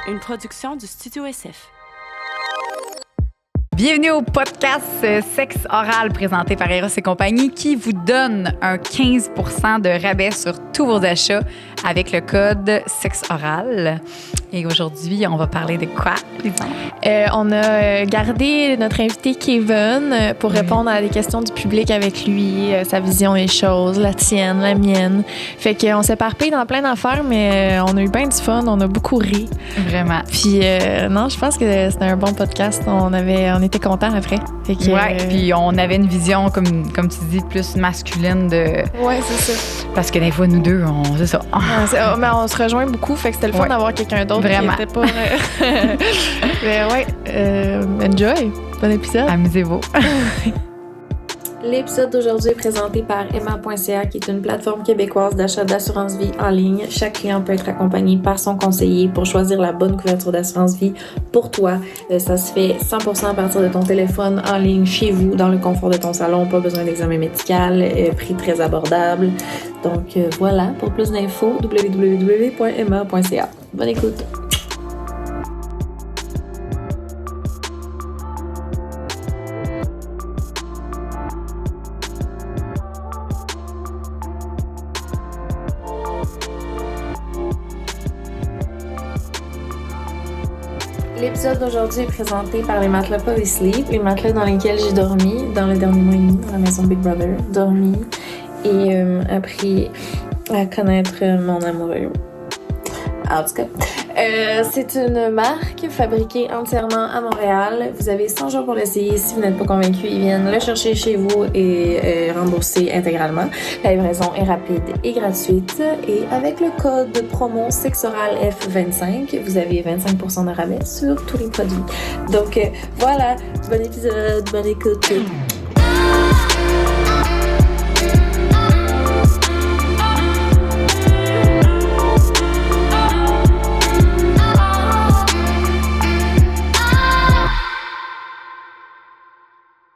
Une production du Studio SF. Bienvenue au podcast Sexe oral présenté par Eros et compagnie qui vous donne un 15% de rabais sur tous vos achats avec le code Sexe oral. Et aujourd'hui, on va parler de quoi, Lisa? On a gardé notre invité Kevin pour répondre à des questions du public avec lui, sa vision des choses, la tienne, la mienne. Fait qu'on s'est éparpillé dans plein d'affaires, mais on a eu bien du fun, on a beaucoup ri. Vraiment. Puis non, je pense que c'était un bon podcast. On était contents après. Fait que, ouais, puis on avait une vision, comme tu dis, plus masculine de... Ouais, c'est ça. Parce que des fois, nous deux, c'est ça. Mais on se rejoint beaucoup, fait que c'était le fun d'avoir quelqu'un d'autre Vraiment. qui était pas... Mais ouais, enjoy. Bon épisode. Amusez-vous. L'épisode d'aujourd'hui est présenté par Emma.ca, qui est une plateforme québécoise d'achat d'assurance vie en ligne. Chaque client peut être accompagné par son conseiller pour choisir la bonne couverture d'assurance vie pour toi. Ça se fait 100% à partir de ton téléphone en ligne chez vous, dans le confort de ton salon. Pas besoin d'examen médical, prix très abordable. Donc voilà, pour plus d'infos, www.emma.ca. Bonne écoute. L'épisode d'aujourd'hui est présenté par les matelas Polysleep, les matelas dans lesquels j'ai dormi dans le dernier mois et demi dans la maison Big Brother. Dormi et appris à connaître mon amoureux. En tout cas, c'est une marque fabriquée entièrement à Montréal. Vous avez 100 jours pour l'essayer. Si vous n'êtes pas convaincu, ils viennent le chercher chez vous et rembourser intégralement. La livraison est rapide et gratuite. Et avec le code promo SEXORALF25, vous avez 25% de rabais sur tous les produits. Donc voilà, bon épisode, bonne écoute.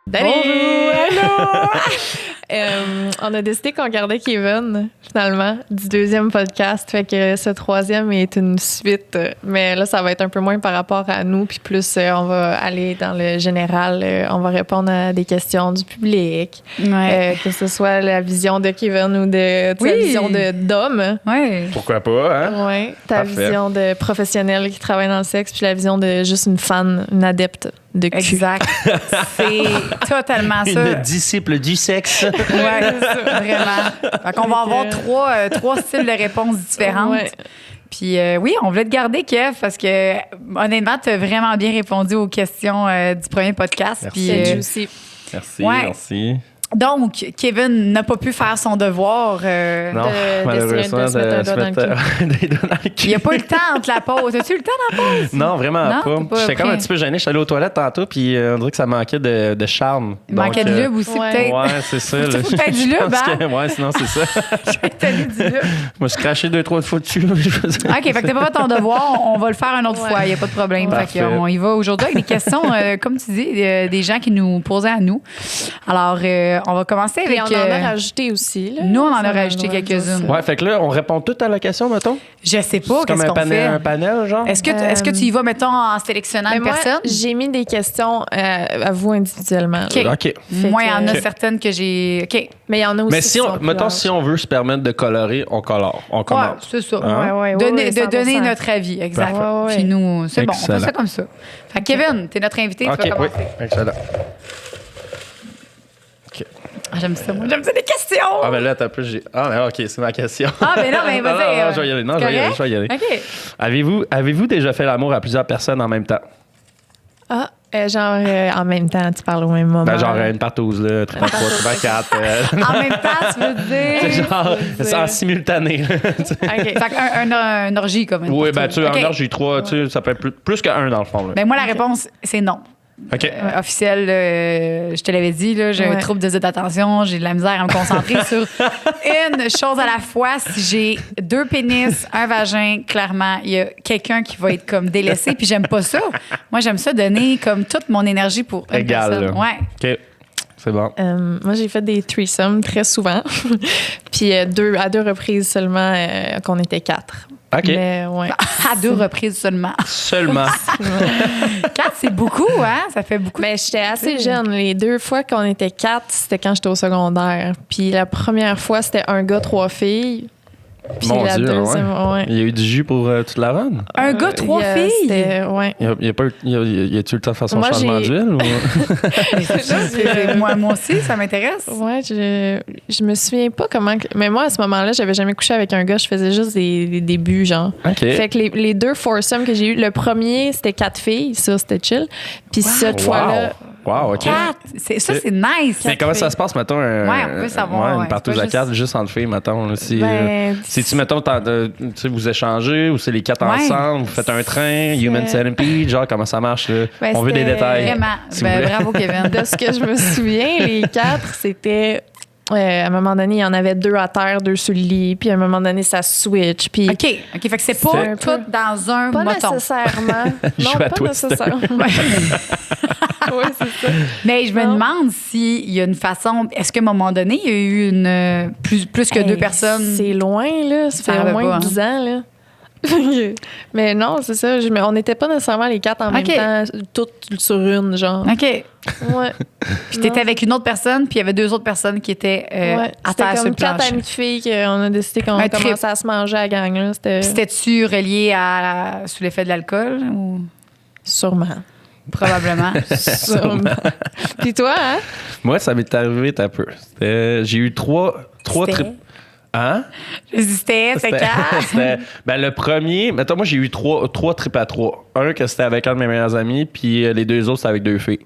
Bonjour! On a décidé qu'on gardait Kevin, finalement, du deuxième podcast. Fait que ce troisième est une suite. Mais là, ça va être un peu moins par rapport à nous. Puis plus, on va aller dans le général. On va répondre à des questions du public. Ouais. Que ce soit la vision de Kevin ou de ta vision d'homme. Ouais. Pourquoi pas, hein? Ouais. Ta Parfait. vision de professionnel qui travaille dans le sexe. Puis la vision de juste une fan, une adepte de cul. Exact. C'est totalement ça. Une disciple du sexe. Ouais, vraiment. Fait qu'on va avoir trois styles de réponses différentes. Ouais. Puis oui, on voulait te garder, Kev, parce que honnêtement, tu as vraiment bien répondu aux questions du premier podcast. Merci. Puis, C'est juicy. Merci, Ouais. merci. donc, Kevin n'a pas pu faire son devoir. Non, d'essayer malheureusement, de se mettre un doigt dans le des doigts dans le cul. Il n'y a pas eu le temps entre la pause. As-tu eu le temps dans la pause? Non, vraiment Non, t'es pas. pas J'étais comme prêt. un petit peu gêné. J'étais allé aux toilettes tantôt, puis on dirait que ça manquait de charme. Il manquait de lube aussi, ouais. peut-être. Ouais, c'est ça. là. Faut peut-être du Je lube, pense hein? que- Ouais, sinon, c'est ça. T'as mis du lube. Moi, je crachais 2-3 fois dessus. là, je faisais- OK, fait que t'as pas fait ton devoir. On va le faire une autre Ouais. fois. Il n'y a pas de problème. Ouais. Fait qu'on y va aujourd'hui avec des questions, comme tu dis, des gens qui nous posaient à nous. Alors, on va commencer Puis avec... on en a rajouté aussi. Là. nous, on en a Ça, rajouté on va quelques-unes. dire ça. Ouais, fait que là, on répond tout à la question, mettons. Je sais pas, C'est comme qu'est-ce un qu'on fait? panel, genre. Est-ce que tu y vas, mettons, en sélectionnant Mais une moi, personne? j'ai mis des questions à vous individuellement. OK. là. OK. Fait Moi, il y en a que- certaines que j'ai... OK. Mais il y en a aussi Mais qui si sont on, plus mettons, larges. si on veut se permettre de colorer, on colore. On Ouais, commence. c'est ça. Hein? Ouais, Donner 100%. notre avis, exact. Parfait. Ouais, ouais. Puis nous, c'est bon, on fait Excellent. ça comme ça. Fait que Kevin, t'es notre invité, tu OK, vas oui. commencer. Excellent. Ah, j'aime ça, moi. J'aime ça, les questions! Ah, ben là, t'as plus. Ah, ben OK, c'est ma question. Ah, ben non, ben vas-y. Non, je vais y aller. Non, je vais y aller. Je vais y aller. OK. Avez-vous déjà fait l'amour à plusieurs personnes en même temps? Ah, genre en même temps, tu parles au même moment. Ben, genre une partouze, là, triple 3, triple 4. En même temps, tu veux dire... C'est genre, veux c'est en dire. simultané. là, tu sais. OK. Fait qu'un orgie, comme même. Oui, ben, tu sais, OK. en heure, j'ai 3, tu sais, ça peut être plus qu'un, dans le fond. Là. Ben, moi, la réponse, c'est non. OK. Officiel, je te l'avais dit, là, j'ai un Ouais. trouble de déficit d'attention, j'ai de la misère à me concentrer sur une chose à la fois. Si j'ai 2 pénis, un vagin, clairement, il y a quelqu'un qui va être comme délaissé, puis j'aime pas ça. Moi, j'aime ça donner comme toute mon énergie pour une Égal, personne. là. Ouais. OK. C'est bon. Moi, j'ai fait des threesomes très souvent. Puis à deux reprises seulement qu'on était 4. OK. Mais, ouais. À 2 reprises seulement. Seulement. 4, c'est beaucoup, hein? Ça fait beaucoup. Mais j'étais assez jeune. Les 2 fois qu'on était 4, c'était quand j'étais au secondaire. Puis la première fois, c'était un gars, 3 filles. Puis Mon la Dieu, deuxième, ouais. Il y a eu du jus pour toute la run? Un gars, 3 filles? Ouais. Y a-tu eu le temps de faire son Moi, changement d'huile? Ou... moi aussi, ça m'intéresse. Ouais, je me souviens pas comment. Mais moi, à ce moment-là, j'avais jamais couché avec un gars. Je faisais juste des débuts, genre. OK. Fait que les 2 foursomes que j'ai eu, le premier, c'était 4 filles. Ça, c'était chill. Puis cette fois-là. Wow, OK. 4. Ça, c'est nice. Mais comment ça se passe, mettons, on peut savoir. une partouze à 4 juste entre filles, mettons. Là, si tu, mettons, vous échangez ou c'est les 4 ensemble, vous faites un train, Human Centipede, genre, comment ça marche? Là? On veut des détails. Vraiment. Bravo, Kevin. De ce que je me souviens, les 4, c'était... à un moment donné, il y en avait 2 à terre, 2 sur le lit. Puis à un moment donné, ça switch. Puis OK. Fait que c'est pas tout dans un pas moton. Nécessairement. Non, joue à pas Twister. nécessairement. Oui, c'est ça. Mais je me demande s'il y a une façon... Est-ce qu'à un moment donné, il y a eu une plus que 2 personnes? C'est loin, là. Ça fait va au moins pas, 10 ans, là. Mais non, c'est ça. On n'était pas nécessairement les 4 en même temps, toutes sur une, genre. OK. Ouais. Puis t'étais avec une autre personne, puis il y avait 2 autres personnes qui étaient à terre sur le C'était comme 4 plancher. amis de filles qu'on a décidé qu'on commençait à se manger à la gang, là. C'était-tu relié sous l'effet de l'alcool? Ou... Sûrement. Probablement. Sûrement. Puis toi, hein? Moi, ça m'est arrivé un peu. J'ai eu 3 trips. Hein? C'était 4. Ben, le premier, mettons, moi, j'ai eu 3 trips à 3. Un que c'était avec un de mes meilleurs amis, puis les 2 autres, c'était avec 2 filles.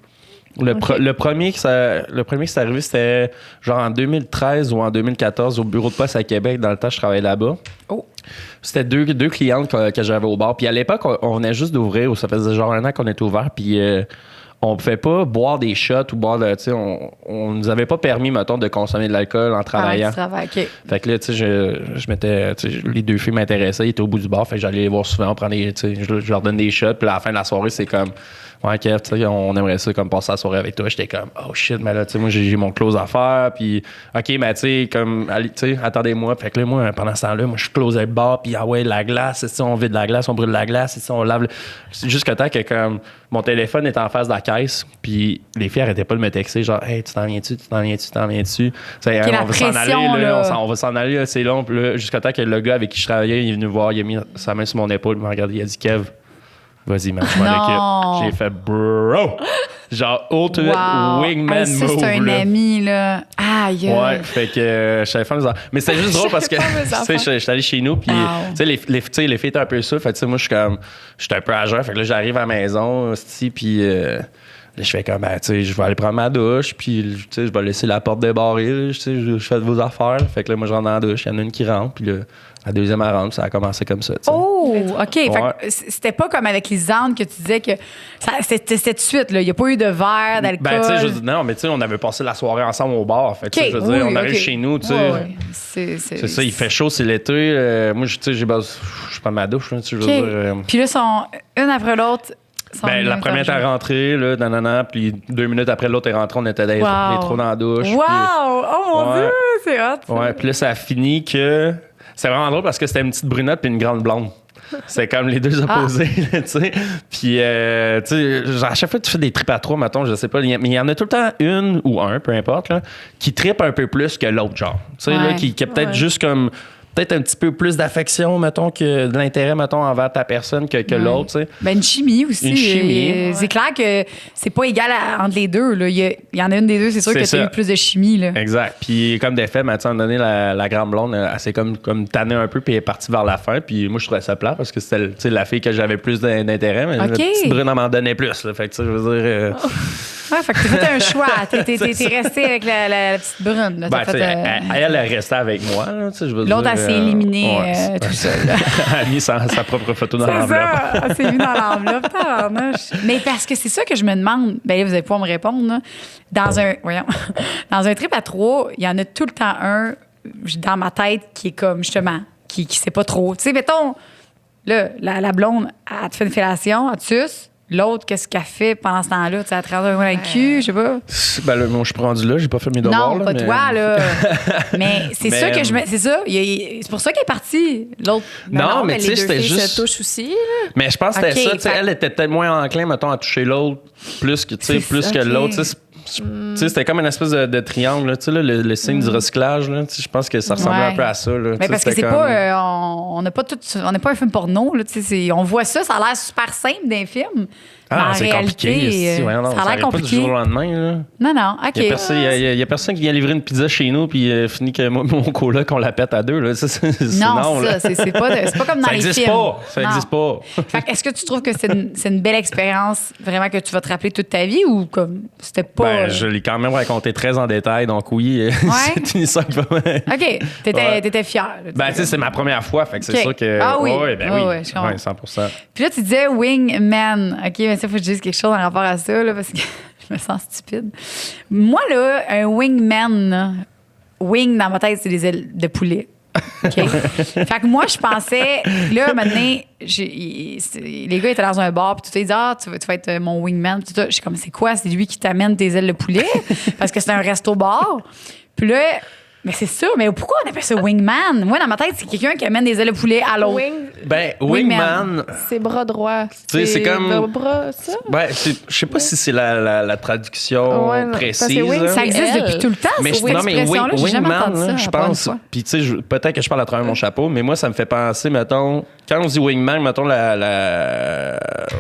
Le premier qui s'est arrivé, c'était genre en 2013 ou en 2014 au bureau de poste à Québec. Dans le temps, je travaillais là-bas. Oh. C'était deux clientes que j'avais au bar. Puis à l'époque, on venait juste d'ouvrir. Ça faisait genre 1 an qu'on était ouvert. Puis on ne pouvait pas boire des shots ou boire de... On nous avait pas permis, mettons, de consommer de l'alcool en travaillant. OK. Fait que là, tu sais, je m'étais... Les 2 filles m'intéressaient. Ils étaient au bout du bar. Fait que j'allais les voir souvent. Je leur donne des shots. Puis à la fin de la soirée, c'est comme... Ouais, Kev, tu sais, on aimerait ça comme passer la soirée avec toi. J'étais comme, oh shit, mais là, tu sais, moi, j'ai mon close à faire. Puis, OK, mais tu sais, comme, allez, tu sais, attendez-moi. Fait que là, moi, pendant ce temps-là, moi, je closais le bar. Puis, ah ouais, la glace, si on vide la glace, on brûle la glace, si on lave. Jusqu'à temps que, comme, mon téléphone est en face de la caisse. Puis, les filles arrêtaient pas de me texter, genre, hey, tu t'en viens-tu, tu t'en viens-tu, tu t'en viens-tu. On va s'en aller, là. On va s'en aller, là, c'est long. Puis là, jusqu'à temps que le gars avec qui je travaillais, il est venu me voir, il a mis sa main sur mon épaule, il m'a regardé, il a dit, Kev, vas-y, man, je m'en occupe. J'ai fait, bro! Genre, ultimate wingman ça, move. c'est un ami, là. Aïe! Ouais, fait que j'avais fait mes enfants. Mais c'était juste drôle parce que, tu sais, j'étais allé chez nous, puis, tu sais, les filles étaient un peu ça. Fait que, tu sais, moi, j'étais un peu à jeun. Fait que là, j'arrive à la maison, puis là, je fais comme, ben, tu sais, je vais aller prendre ma douche, puis, tu sais, je vais laisser la porte débarrée, tu sais, je fais vos affaires. Fait que là, moi, je rentre dans la douche, il y en a une qui rentre, puis là, la deuxième à rentrer, ça a commencé comme ça. T'sais. Oh, OK. Ouais. Fait que c'était pas comme avec Lisande que tu disais que c'était tout de suite, là. Il n'y a pas eu de verre, d'alcool. Ben, tu sais, non, mais tu sais, on avait passé la soirée ensemble au bar. Fait que, je veux dire, on arrive chez nous, tu sais. Ouais. C'est ça, il fait chaud, c'est l'été. Moi, tu sais, je prends ma douche, tu sais, je veux dire. Puis là, une après l'autre. Ben, la première est rentrée, là, nanana, puis 2 minutes après l'autre est rentrée, on était les trop dans la douche. Wow! Oh mon Dieu, c'est hot! Ouais, puis là, ça a fini que... C'est vraiment drôle parce que c'était une petite brunette puis une grande blonde. C'est comme les deux opposés, tu sais. Puis, tu sais, à chaque fois que tu fais des tripes à 3, mettons, je sais pas, mais il y en a tout le temps une ou un, peu importe, là, qui trippe un peu plus que l'autre, genre. Tu sais, là, qui est peut-être juste comme... Peut-être un petit peu plus d'affection, mettons, que de l'intérêt, mettons, envers ta personne que l'autre, tu sais. Ben, une chimie aussi. Une chimie. C'est clair que c'est pas égal entre les deux, là. Il y en a une des deux, c'est sûr que tu as eu plus de chimie, là. Exact. Puis comme des faits, Mathieu, à un moment donné, la grande blonde, elle s'est comme tannée un peu, puis elle est partie vers la fin. Puis moi, je trouvais ça plat parce que c'était la fille que j'avais plus d'intérêt, mais la petite brune, elle m'en donnait plus, là. Fait que, tu sais, je veux dire... Ouais, fait que t'as fait un choix. T'es resté avec la petite brune. Là. Ben, elle est restée avec moi. L'autre, elle s'est éliminée tout seul. Elle a mis sa propre photo dans l'enveloppe. C'est ça, elle s'est mise dans l'enveloppe. Mais parce que c'est ça que je me demande. Ben là, vous allez pouvoir me répondre. Là. Dans un trip à 3, il y en a tout le temps un dans ma tête qui est comme, justement, qui sait pas trop. Tu sais, mettons, là, la blonde, elle te fait une fellation, elle te suce. l'autre, qu'est-ce qu'elle fait pendant ce temps-là? Tu sais, elle travaille dans le cul, je sais pas. Ben là, moi, je suis pas rendu là, j'ai pas fait mes devoirs. Non, là, pas mais... toi, là. Mais c'est Mais, ça que je me. C'est ça. C'est pour ça qu'elle est partie. L'autre. Non, mais tu sais, les deux c'était filles juste. se touchent aussi. Mais je pense que c'était Ok, ça. Tu sais, fait- elle était peut-être moins enclin, mettons, à toucher l'autre plus que, tu sais, C'est plus ça, que ok. l'autre. Tu sais, tu sais, c'était comme une espèce de triangle, là, tu sais, là, le signe du recyclage. Là, tu sais, je pense que ça ressemblait Ouais. un peu à ça. Là, Mais tu sais, parce que c'était c'est comme- pas. On n'a pas tout. On n'est pas un film porno, là. Tu sais, on voit ça, ça a l'air super simple d'un film. Mais Ah, en c'est réalité, compliqué. Si, voyons, non, ça a l'air arrive pas du compliqué. jour au lendemain. Là. Non, OK. Il y a personne qui vient livrer une pizza chez nous puis finit que moi, mon coloc, on la pète à deux. Là. Non, là. c'est pas comme dans Ça les existe films. pas. Ça Non. existe pas. Fait que est-ce que tu trouves que c'est une belle expérience vraiment que tu vas te rappeler toute ta vie ou comme c'était pas. Ben, je l'ai quand même raconté très en détail, donc oui, c'est une histoire qui va. OK. T'étais fière. là, Ben, tu sais, c'est ma première fois, fait que c'est OK. sûr que. Ah oui. Ouais, ben Ouais, oui. ouais, je comprends. Ouais, 100%. Puis là, tu disais wingman. OK, mais ça, il faut que je dise quelque chose en rapport à ça, là, parce que je me sens stupide. Moi, là, un wingman, là, wing dans ma tête, c'est des ailes de poulet. OK? Fait que moi, je pensais, là, maintenant, les gars étaient dans un bar, puis tout ils disaient, ah, tu vas être mon wingman. Puis tout ça. Je suis comme, c'est quoi? C'est lui qui t'amène tes ailes de poulet? Parce que c'est un resto-bar. Puis là, mais c'est ça, mais pourquoi on appelle ça wingman? Moi, dans ma tête, c'est quelqu'un qui amène des ailes de poulet à l'autre. Ben, Wingman. wingman. C'est bras droit. Tu sais, c'est comme- le bras, ça? Ben, je sais pas si c'est la traduction Ouais, non, parce précise. que wing, là. Ça existe Elle. depuis tout le temps, Mais cette non, mais expression-là. J'ai jamais wingman, entendu ça, là, je encore une pense. fois. Puis, tu sais, peut-être que je parle à travers mon chapeau, mais moi, ça me fait penser, mettons, quand on dit wingman, mettons,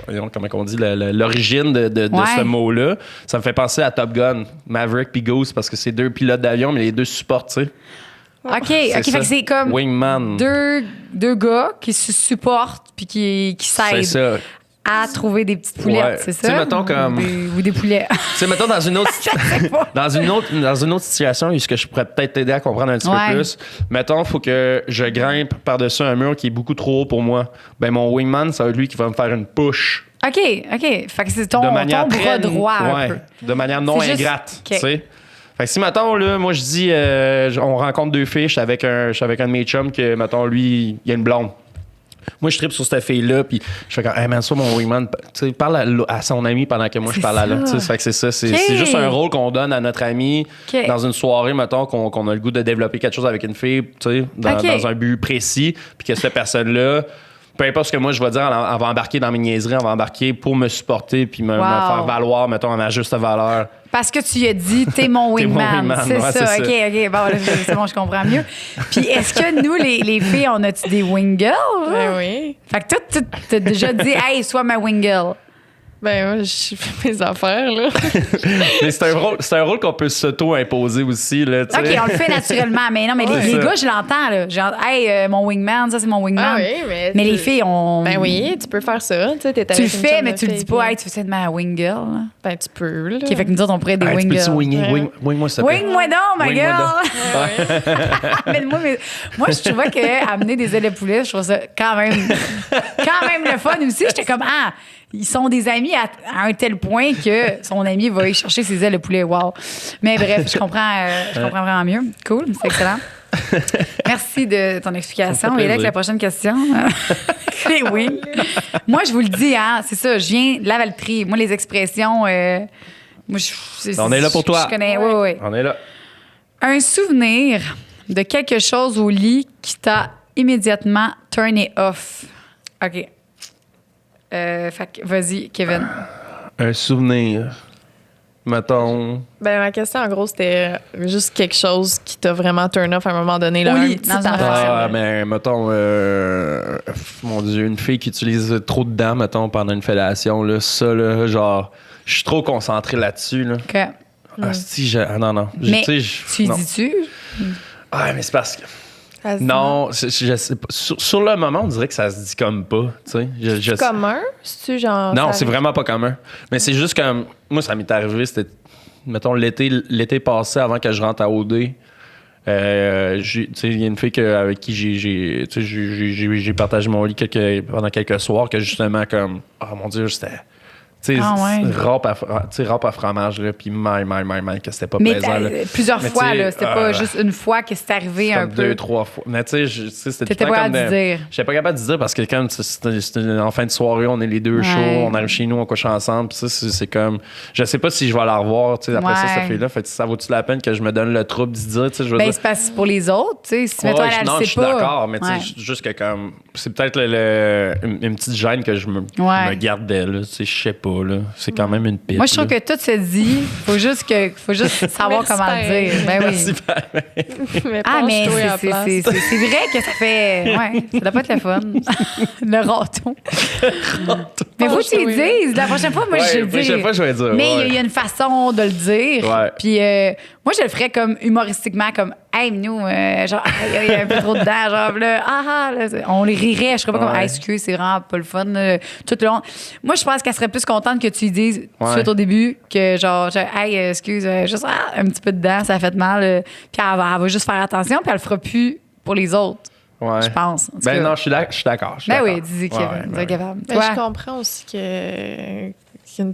voyons, comment on dit, l'origine de Ouais. ce mot-là, ça me fait penser à Top Gun, Maverick puis Goose, parce que c'est deux pilotes d'avion, mais les deux supportent, tu sais. OK, C'est fait ça. que c'est comme Wingman. deux gars qui se supportent puis qui C'est s'aident ça. à trouver des petites poulettes, Ouais. c'est ça? Tu sais, mettons comme- Ou des poulets. Tu sais, mettons, dans une autre dans une autre situation, est-ce que je pourrais peut-être t'aider à comprendre un petit Ouais. peu plus? Mettons, il faut que je grimpe par-dessus un mur qui est beaucoup trop haut pour moi. Ben, mon wingman, ça va être lui qui va me faire une push. OK. Fait que c'est ton De manière bras très... droit un peu. de manière non C'est juste- ingrate, OK. tu sais. Fait que si, mettons, là, moi, je dis, on rencontre deux filles, je suis avec un de mes chums que, mettons, lui, il y a une blonde. Moi, je tripe sur cette fille-là, puis je fais comme, hey man, ça, mon wingman, tu sais, parle à son ami pendant que moi, je C'est parle à l'autre. ça. Tu sais, fait que c'est ça. C'est OK. c'est juste un rôle qu'on donne à notre ami OK. dans une soirée, mettons, qu'on a le goût de développer quelque chose avec une fille, tu sais, OK. dans un but précis, puis que cette personne-là, peu importe ce que moi je vais dire, elle va embarquer dans mes niaiseries, elle va embarquer pour me supporter, puis me Wow. faire valoir, mettons, à ma juste valeur. Parce que tu lui as dit, t'es mon T'es mon wingman. wingman, C'est ouais, ça. c'est OK. ça. Bon, là, c'est bon, je comprends mieux. Puis est-ce que nous, les filles, on a-tu des wing girls? Ben oui. Fait que toi, tu t'as déjà dit, hey, sois ma wing girl. Ben moi, je fais mes affaires, là. Mais c'est un rôle qu'on peut s'auto-imposer aussi, là, tu OK, sais. on le fait naturellement. Mais non, mais Ouais. les Ça. gars, je l'entends, là. Genre, hey, mon wingman, ça, c'est mon wingman. Ah oui, mais... Mais les filles, on. Ben oui, tu peux faire ça. Tu sais, t'es Tu le avec une fais, chum mais de tu le dis fille, pas, puis- hey, tu veux être ma wing girl. là. Ben tu peux, là. OK, fait que nous autres, on pourrait être des Hey, tu wing peux-tu girls. winger? Ouais. Wing-moi, s'il te plaît. Wing-moi donc, ma Wing-moi girl! mais moi, je trouvais qu'amener des ailes de poulet, je trouve ça quand même le fun aussi. J'étais comme, ah, ils sont des amis à un tel point que son ami va y chercher ses ailes de poulet. Wow. Mais bref, je comprends vraiment mieux. Cool, c'est excellent. Merci de ton explication. Ça me fait Et là, avec plaisir. la prochaine question. Les wings. Moi, je vous le dis, hein, c'est ça, je viens de la Valtrie. Moi, les expressions. Moi, On est là pour toi. Je connais, oui. On est là. Un souvenir de quelque chose au lit qui t'a immédiatement turné off. OK. Fait que, vas-y, Kevin. Un souvenir. Mettons. Ben ma question, en gros, c'était juste quelque chose qui t'a vraiment turn off à un moment donné. Là, Au un lit, petit dans une affaire. Ah, mais mettons, mon Dieu, une fille qui utilise trop de dents, mettons, pendant une fellation, là, ça, là, genre, je suis trop concentré là-dessus, là. OK. Ah, si, non. Mais Tu sais, tu y non. dis-tu? Ah, mais c'est parce que. Ça se Non, je sais pas. Sur le moment, on dirait que ça se dit comme pas, tu sais. dit commun? C'est-tu genre... Non, ça c'est arrive? vraiment pas commun. Mais c'est juste comme. Moi, ça m'est arrivé, c'était. Mettons, l'été passé, avant que je rentre à OD. Tu sais, il y a une fille avec qui j'ai partagé mon lit pendant quelques soirs, que justement, comme. Oh mon Dieu, c'était Tu sais, ouais. râpe à fromage, là, puis que c'était pas Mais plaisant. Là. plusieurs Mais fois, tu sais, là. C'était pas juste une fois que c'est arrivé un comme peu. 2-3 fois. Mais tu sais, c'était T'étais tout le temps pas comme capable de dire. J'étais pas capable de dire parce que quand c'était en fin de soirée, on est les deux chauds, on arrive chez nous, on couche ensemble. Puis ça, c'est comme. Je sais pas si je vais la revoir, tu sais, après ça, cette fille-là. Fait que ça vaut-tu la peine que je me donne le trouble d'y dire, tu sais, je veux dire. C'est parce que pour les autres, tu sais. Si mettons, elle non, le je sait suis pas. d'accord, mais tu sais, juste que comme. C'est peut-être une petite gêne que je me gardais, là. Tu sais, je sais pas, là. C'est quand même une pite. Moi, je trouve que tout se dit. Faut juste savoir comment le dire. Ben oui. Mais Mais penche-toi à la place. c'est vrai que ça fait. Ouais, ça doit pas être le fun. Le râteau. Mais faut que tu le dises. La prochaine fois, moi, je le dis. La prochaine fois, je vais dire. Mais il y a une façon de le dire. Ouais. Puis moi, je le ferais comme humoristiquement, comme hey, nous, genre, il y a un peu trop dedans, genre, là, on les rirait. Je serais pas comme, hey, excuse, c'est vraiment pas le fun, tout le long. Moi, je pense qu'elle serait plus contente que tu lui dises tout de suite au début que, genre hey, excuse, juste un petit peu dedans, ça a fait mal. Puis elle va juste faire attention, puis elle le fera plus pour les autres. Ouais. Je pense. En tout cas. Non, je suis d'accord. Oui, dis Kevin, capable. Mais je comprends aussi que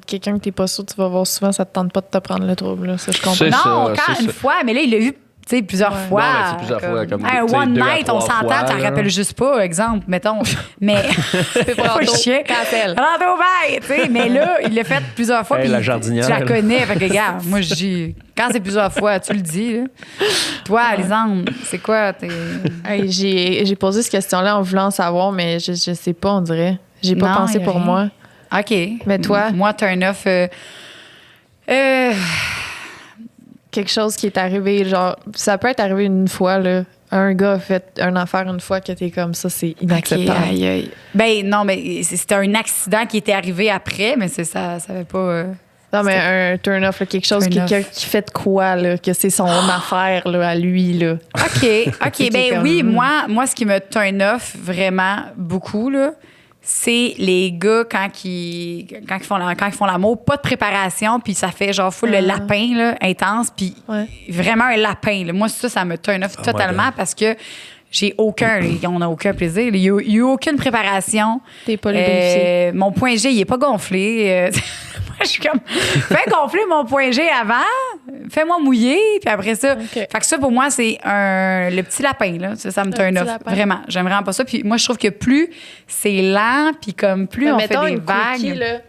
quelqu'un que t'es pas sûr que tu vas voir souvent, ça te tente pas de te prendre le trouble. Là. Ça, je comprends. Non, quand une fois, mais là, il l'a vu plusieurs fois. Non, mais c'est plusieurs fois. Comme one night, on s'entend, tu ne rappelles juste pas, exemple, mettons. Mais. C'est pas chier. Rando, bye! Tu sais, mais là, il l'a fait plusieurs fois. Hey, la jardinière. Tu la connais. Fait que, regarde, moi, je dis, quand c'est plusieurs fois, tu le dis. Là. Toi, Lisande, c'est quoi? Hey, j'ai posé cette question-là en voulant savoir, mais je sais pas, on dirait. J'ai pas pensé pour moi. OK. Mais toi? Moi, turn off. Quelque chose qui est arrivé, genre, ça peut être arrivé une fois, là. Un gars a fait une affaire une fois que t'es comme ça, c'est inacceptable. Okay, aïe, aïe. Ben non, mais c'était un accident qui était arrivé après, mais ça avait pas. Non, mais un turn-off, quelque chose, quelqu'un qui fait de quoi, là, que c'est son affaire, là, à lui, là. OK. Ben comme... oui, moi, ce qui me turn off vraiment beaucoup, là, c'est les gars quand ils font l'amour, pas de préparation, puis ça fait genre full le lapin là, intense, puis vraiment un lapin. Là. Moi, ça me turn off totalement parce que on n'a aucun plaisir. Il n'y a eu aucune préparation. T'es pas lubrifié. Mon point G, il n'est pas gonflé. Moi, je suis comme, fais gonfler mon point G avant, fais-moi mouiller, puis après ça. Okay. Fait que ça, pour moi, c'est le petit lapin, là. Ça me turn off. Lapin. Vraiment. J'aime vraiment pas ça. Puis moi, je trouve que plus c'est lent, puis comme plus on fait des vagues. Cookie, là,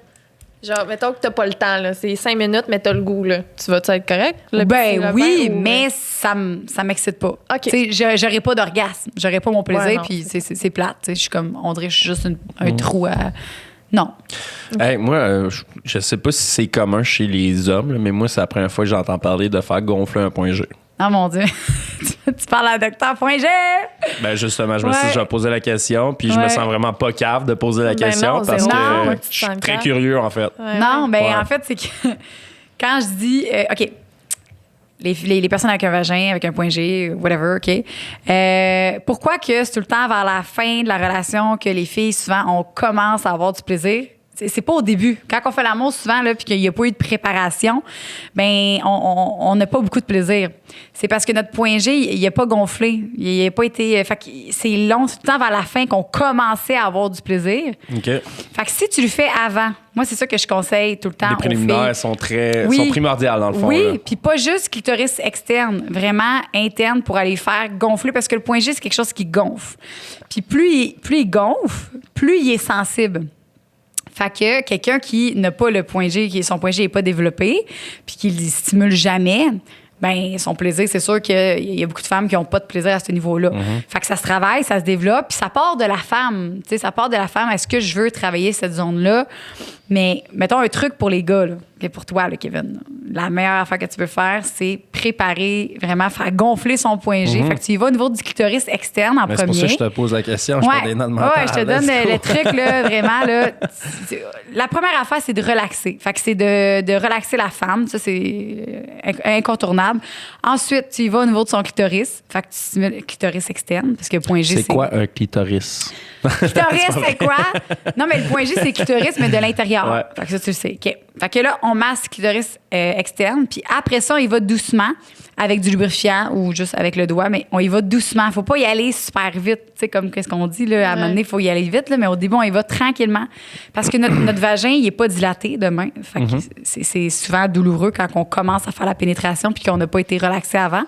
genre, mettons que t'as pas le temps, là. C'est 5 minutes, mais t'as le goût, là. Tu vas-tu être correct? Ben oui, mais ça m'excite pas. OK. Tu sais, j'aurais pas d'orgasme. J'aurais pas mon plaisir, puis c'est plate. Tu sais, je suis comme, on dirait que je suis juste un trou à... Non. Hey, moi, je sais pas si c'est commun chez les hommes, là, mais moi, c'est la première fois que j'entends parler de faire gonfler un point G. Ah, mon Dieu. Tu parles à Docteur Point G. Ben justement, je me suis dit, je vais poser la question, puis je me sens vraiment pas cave de poser la question non, parce non, que je suis très curieux, en fait. Non, ben en fait, c'est que quand je dis... OK, les personnes avec un vagin, avec un point G, whatever, OK. Pourquoi que c'est tout le temps vers la fin de la relation que les filles, souvent, on commence à avoir du plaisir? C'est pas au début. Quand on fait l'amour souvent, là, puis qu'il n'y a pas eu de préparation, ben on n'a pas beaucoup de plaisir. C'est parce que notre point G, il n'a pas gonflé. Il n'a pas été... Fait que c'est long, c'est tout le temps vers la fin qu'on commençait à avoir du plaisir. OK. Fait que si tu le fais avant, moi, c'est ça que je conseille tout le temps. Les préliminaires sont primordiales, dans le fond. Oui, puis pas juste clitoris externe, vraiment interne pour aller faire gonfler, parce que le point G, c'est quelque chose qui gonfle. Puis plus il gonfle, plus il est sensible. Fait que quelqu'un qui n'a pas le point G, son point G n'est pas développé, puis qui ne le stimule jamais, ben son plaisir, c'est sûr qu'il y a beaucoup de femmes qui n'ont pas de plaisir à ce niveau-là. Fait que ça se travaille, ça se développe, puis ça part de la femme. Tu sais, ça part de la femme. Est-ce que je veux travailler cette zone-là? Mais mettons un truc pour les gars, là, pour toi, là, Kevin. La meilleure affaire que tu peux faire, c'est préparer, vraiment faire gonfler son point G. Fait que tu y vas au niveau du clitoris externe en premier. C'est pour ça que je te pose la question. Je fais des notes mentales. Ouais, je te donne le truc, là, vraiment. Là, la première affaire, c'est de relaxer. Fait que c'est de relaxer la femme. Ça, c'est incontournable. Ensuite, tu y vas au niveau de son clitoris. Fait que tu stimules le clitoris externe, parce que point G, c'est quoi un clitoris? Clitoris, c'est quoi? Non, mais le point G, c'est clitoris, mais de l'intérieur. Ouais. Fait que ça, tu le sais. OK. Fait que là, on masse clitoris externe, puis après ça, on y va doucement avec du lubrifiant ou juste avec le doigt, mais on y va doucement. Faut pas y aller super vite, tu sais, comme qu'est-ce qu'on dit, là, à un moment donné, il faut y aller vite, là, mais au début, on y va tranquillement parce que notre vagin, il est pas dilaté de même. Fait que c'est souvent douloureux quand on commence à faire la pénétration puis qu'on n'a pas été relaxé avant.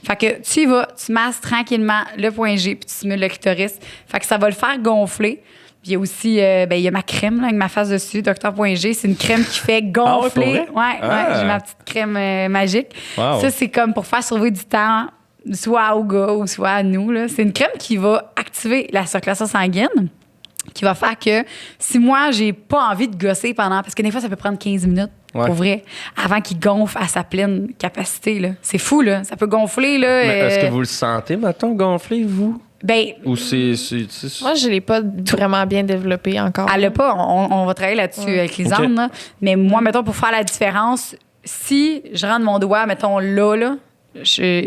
Fait que tu y vas, tu masses tranquillement le point G puis tu simules le clitoris. Fait que ça va le faire gonfler. Puis il y a aussi, il y a ma crème là, avec ma face dessus, Dr.G. C'est une crème qui fait gonfler. pour vrai? Ouais, j'ai ma petite crème magique. Wow. Ça, c'est comme pour faire sauver du temps, soit au gars ou soit à nous. Là. C'est une crème qui va activer la circulation sanguine, qui va faire que si moi, j'ai pas envie de gosser pendant... Parce que des fois, ça peut prendre 15 minutes, pour vrai, avant qu'il gonfle à sa pleine capacité. Là. C'est fou, là. Ça peut gonfler, là. Mais est-ce que vous le sentez, mettons, gonfler, vous? Ben, Ou c'est Moi, je l'ai pas vraiment bien développé encore. elle l'a pas. On va travailler là-dessus avec les OK. ondes. Là. Mais moi, mettons, pour faire la différence, si je rentre mon doigt, mettons, là,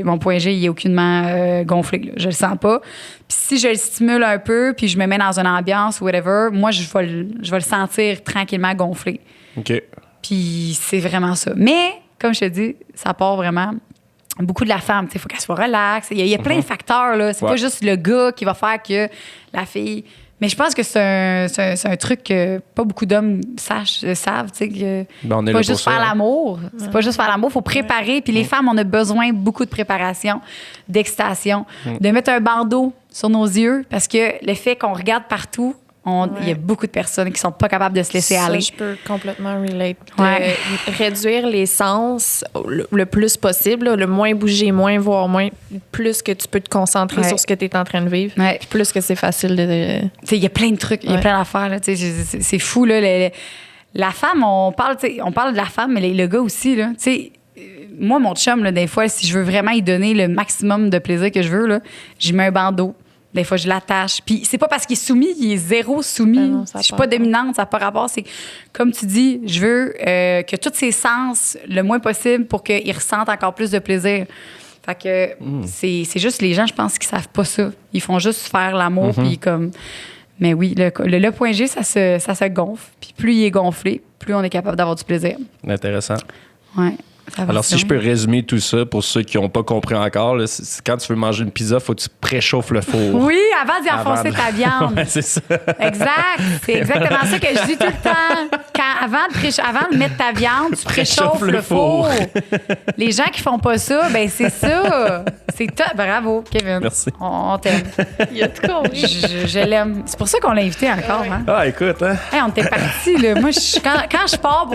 mon point G, il est aucunement gonflé. Là. Je le sens pas. Puis si je le stimule un peu, puis je me mets dans une ambiance ou whatever, moi, je vais le sentir tranquillement gonfler. OK. Puis c'est vraiment ça. Mais, comme je te dis, ça part vraiment beaucoup de la femme. Il faut qu'elle soit relaxe. Il y a plein de facteurs. Là. C'est pas juste le gars qui va faire que la fille... Mais je pense que c'est un truc que pas beaucoup d'hommes savent. Que Ben, on est pas là juste pour ça, faire hein. l'amour. C'est pas juste faire l'amour. Il faut préparer. Puis les femmes, on a besoin beaucoup de préparation, d'excitation, de mettre un bandeau sur nos yeux parce que le fait qu'on regarde partout, il y a beaucoup de personnes qui sont pas capables de se laisser Ça, aller. je peux complètement relate. Ouais. Réduire les sens le plus possible, là, le moins bouger, moins voir, moins, plus que tu peux te concentrer Ouais. sur ce que tu es en train de vivre, Ouais. puis plus que c'est facile de... Tu sais, il y a plein de trucs, il y a Ouais. plein d'affaires. Là, tu sais, c'est fou. Là, la femme, on parle de la femme, mais le gars aussi. Là, tu sais, moi, mon chum, là, des fois, si je veux vraiment y donner le maximum de plaisir que je veux, là, j'y mets un bandeau. Des fois, je l'attache. Puis c'est pas parce qu'il est soumis, il est zéro soumis. Ben non, ça a Je suis pas pas rapport. dominante, ça n'a pas rapport. C'est comme tu dis, je veux que tous ses sens, le moins possible, pour qu'il ressente encore plus de plaisir. Fait que c'est juste les gens, je pense, qui savent pas ça. Ils font juste faire l'amour, puis comme... Mais oui, le point G, ça se gonfle. Puis plus il est gonflé, plus on est capable d'avoir du plaisir. Intéressant. Ouais. Ça va Alors, si je peux résumer tout ça pour ceux qui n'ont pas compris encore, là, c'est quand tu veux manger une pizza, il faut que tu préchauffes le four. Oui, avant d'y enfoncer Avant ta viande. Ouais, c'est ça. Exact. C'est exactement ça que je dis tout le temps. Avant de mettre ta viande, tu préchauffes le four. Les gens qui font pas ça, ben c'est ça. C'est top. Bravo, Kevin. Merci. On t'aime. Il a tout compris. Je l'aime. C'est pour ça qu'on l'a invité encore. Hein? Ah, écoute, hein? Hey, on était partis, là. Moi, quand je pars,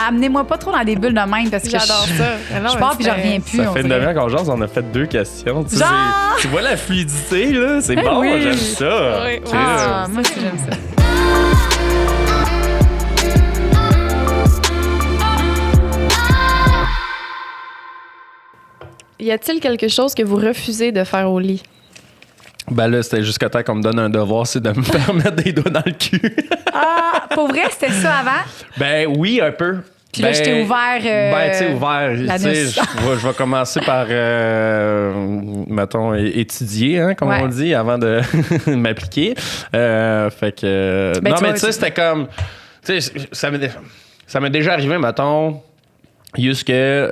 amenez-moi pas trop dans des bulles de même parce que J'adore ça. Mais non, je mais pars puis je c'était- reviens plus. Ça on fait une dirait. demi-heure qu'on jase, on a fait 2 questions. Tu sais, Genre! tu vois la fluidité, là? C'est bon, oui. j'aime ça. Oui, Tu sais, Ah, moi aussi, j'aime ça. Y a-t-il quelque chose que vous refusez de faire au lit? Ben là, c'était jusqu'à temps qu'on me donne un devoir, c'est de me faire mettre des doigts dans le cul. Ah, pour vrai, c'était ça avant? Ben oui, un peu. Puis là, je t'ai ouvert, Ben, tu sais, ouvert. Tu sais, l'anus. je vais commencer par, mettons, étudier, hein, comme Ouais. on dit, avant de m'appliquer. Fait que. Ben, non, tu mais vois, tu sais, c'était comme. Tu sais, ça m'est déjà arrivé, mettons. Juste que,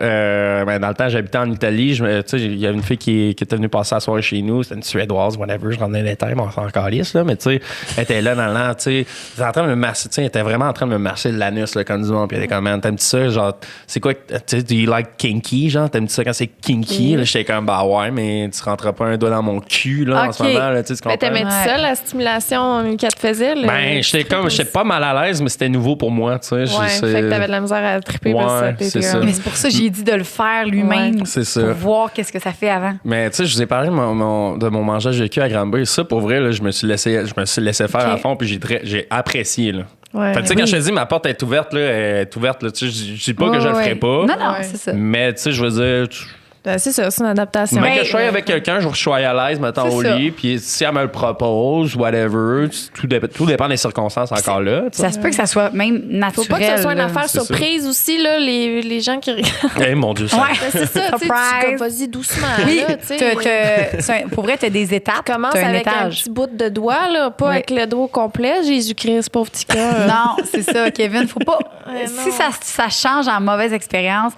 ben, dans le temps, j'habitais en Italie. Tu sais, il y avait une fille qui était venue passer la soirée chez nous. C'était une Suédoise, whatever. Je rentrais les thèmes, on s'en calisse, là. Mais tu sais, elle était là dans l'an, tu sais. Elle était en train de me masser, tu sais, elle était vraiment en train de me masser l'anus, là, comme du monde. Puis elle était comme, man, t'aimes-tu ça? Genre, c'est quoi, tu sais, do you like kinky? Genre, t'aimes-tu ça quand c'est kinky? Là, j'étais comme, bah ouais, mais tu rentres pas un doigt dans mon cul, là, en ce Ok. moment, là, tu sais, tu Mais comprends? t'aimais-tu Ouais. ça, la stimulation qu'elle te faisait? Ben, j'étais pas mal à l'aise, mais c'était nouveau pour moi, tu sais. Ouais, fait que t'avais de la misère à triper parce que Ouais, ça t'était c'est ça. comme- Mais c'est pour ça que j'ai dit de le faire lui-même. C'est ça. Pour voir qu'est-ce que ça fait avant. Mais tu sais, je vous ai parlé de mon mangeage de cul à Granby. Ça, pour vrai, là, je me suis laissé faire Ok. à fond, puis j'ai apprécié. Là. Ouais. Fait que, tu sais, quand je te dis ma porte est ouverte, là, tu sais, je dis pas que je le ferai pas. Non, Ouais. c'est ça. Mais tu sais, je veux dire, Ben, c'est ça, c'est une adaptation. Mais que je sois avec quelqu'un, je sois à l'aise, mettons, au C'est ça. lit, puis si elle me le propose, whatever, tout dépend des circonstances encore là. tu sais. Ça se peut que ça soit même naturel. Faut pas que ce soit une là. affaire C'est surprise aussi, là, les gens qui regardent. Eh mon Dieu, ça. Ouais. Ben, c'est ça, tu sais, Surprise. comme, vas-y doucement, Oui, là, tu sais. pour vrai, t'as des étapes. Commence t'as un avec un étage. petit bout de doigt, là, pas Oui. avec le dos complet. Jésus-Christ, pauvre petit cœur. Non, c'est ça, Kevin. Faut pas. Ouais, si non. ça change en mauvaise expérience,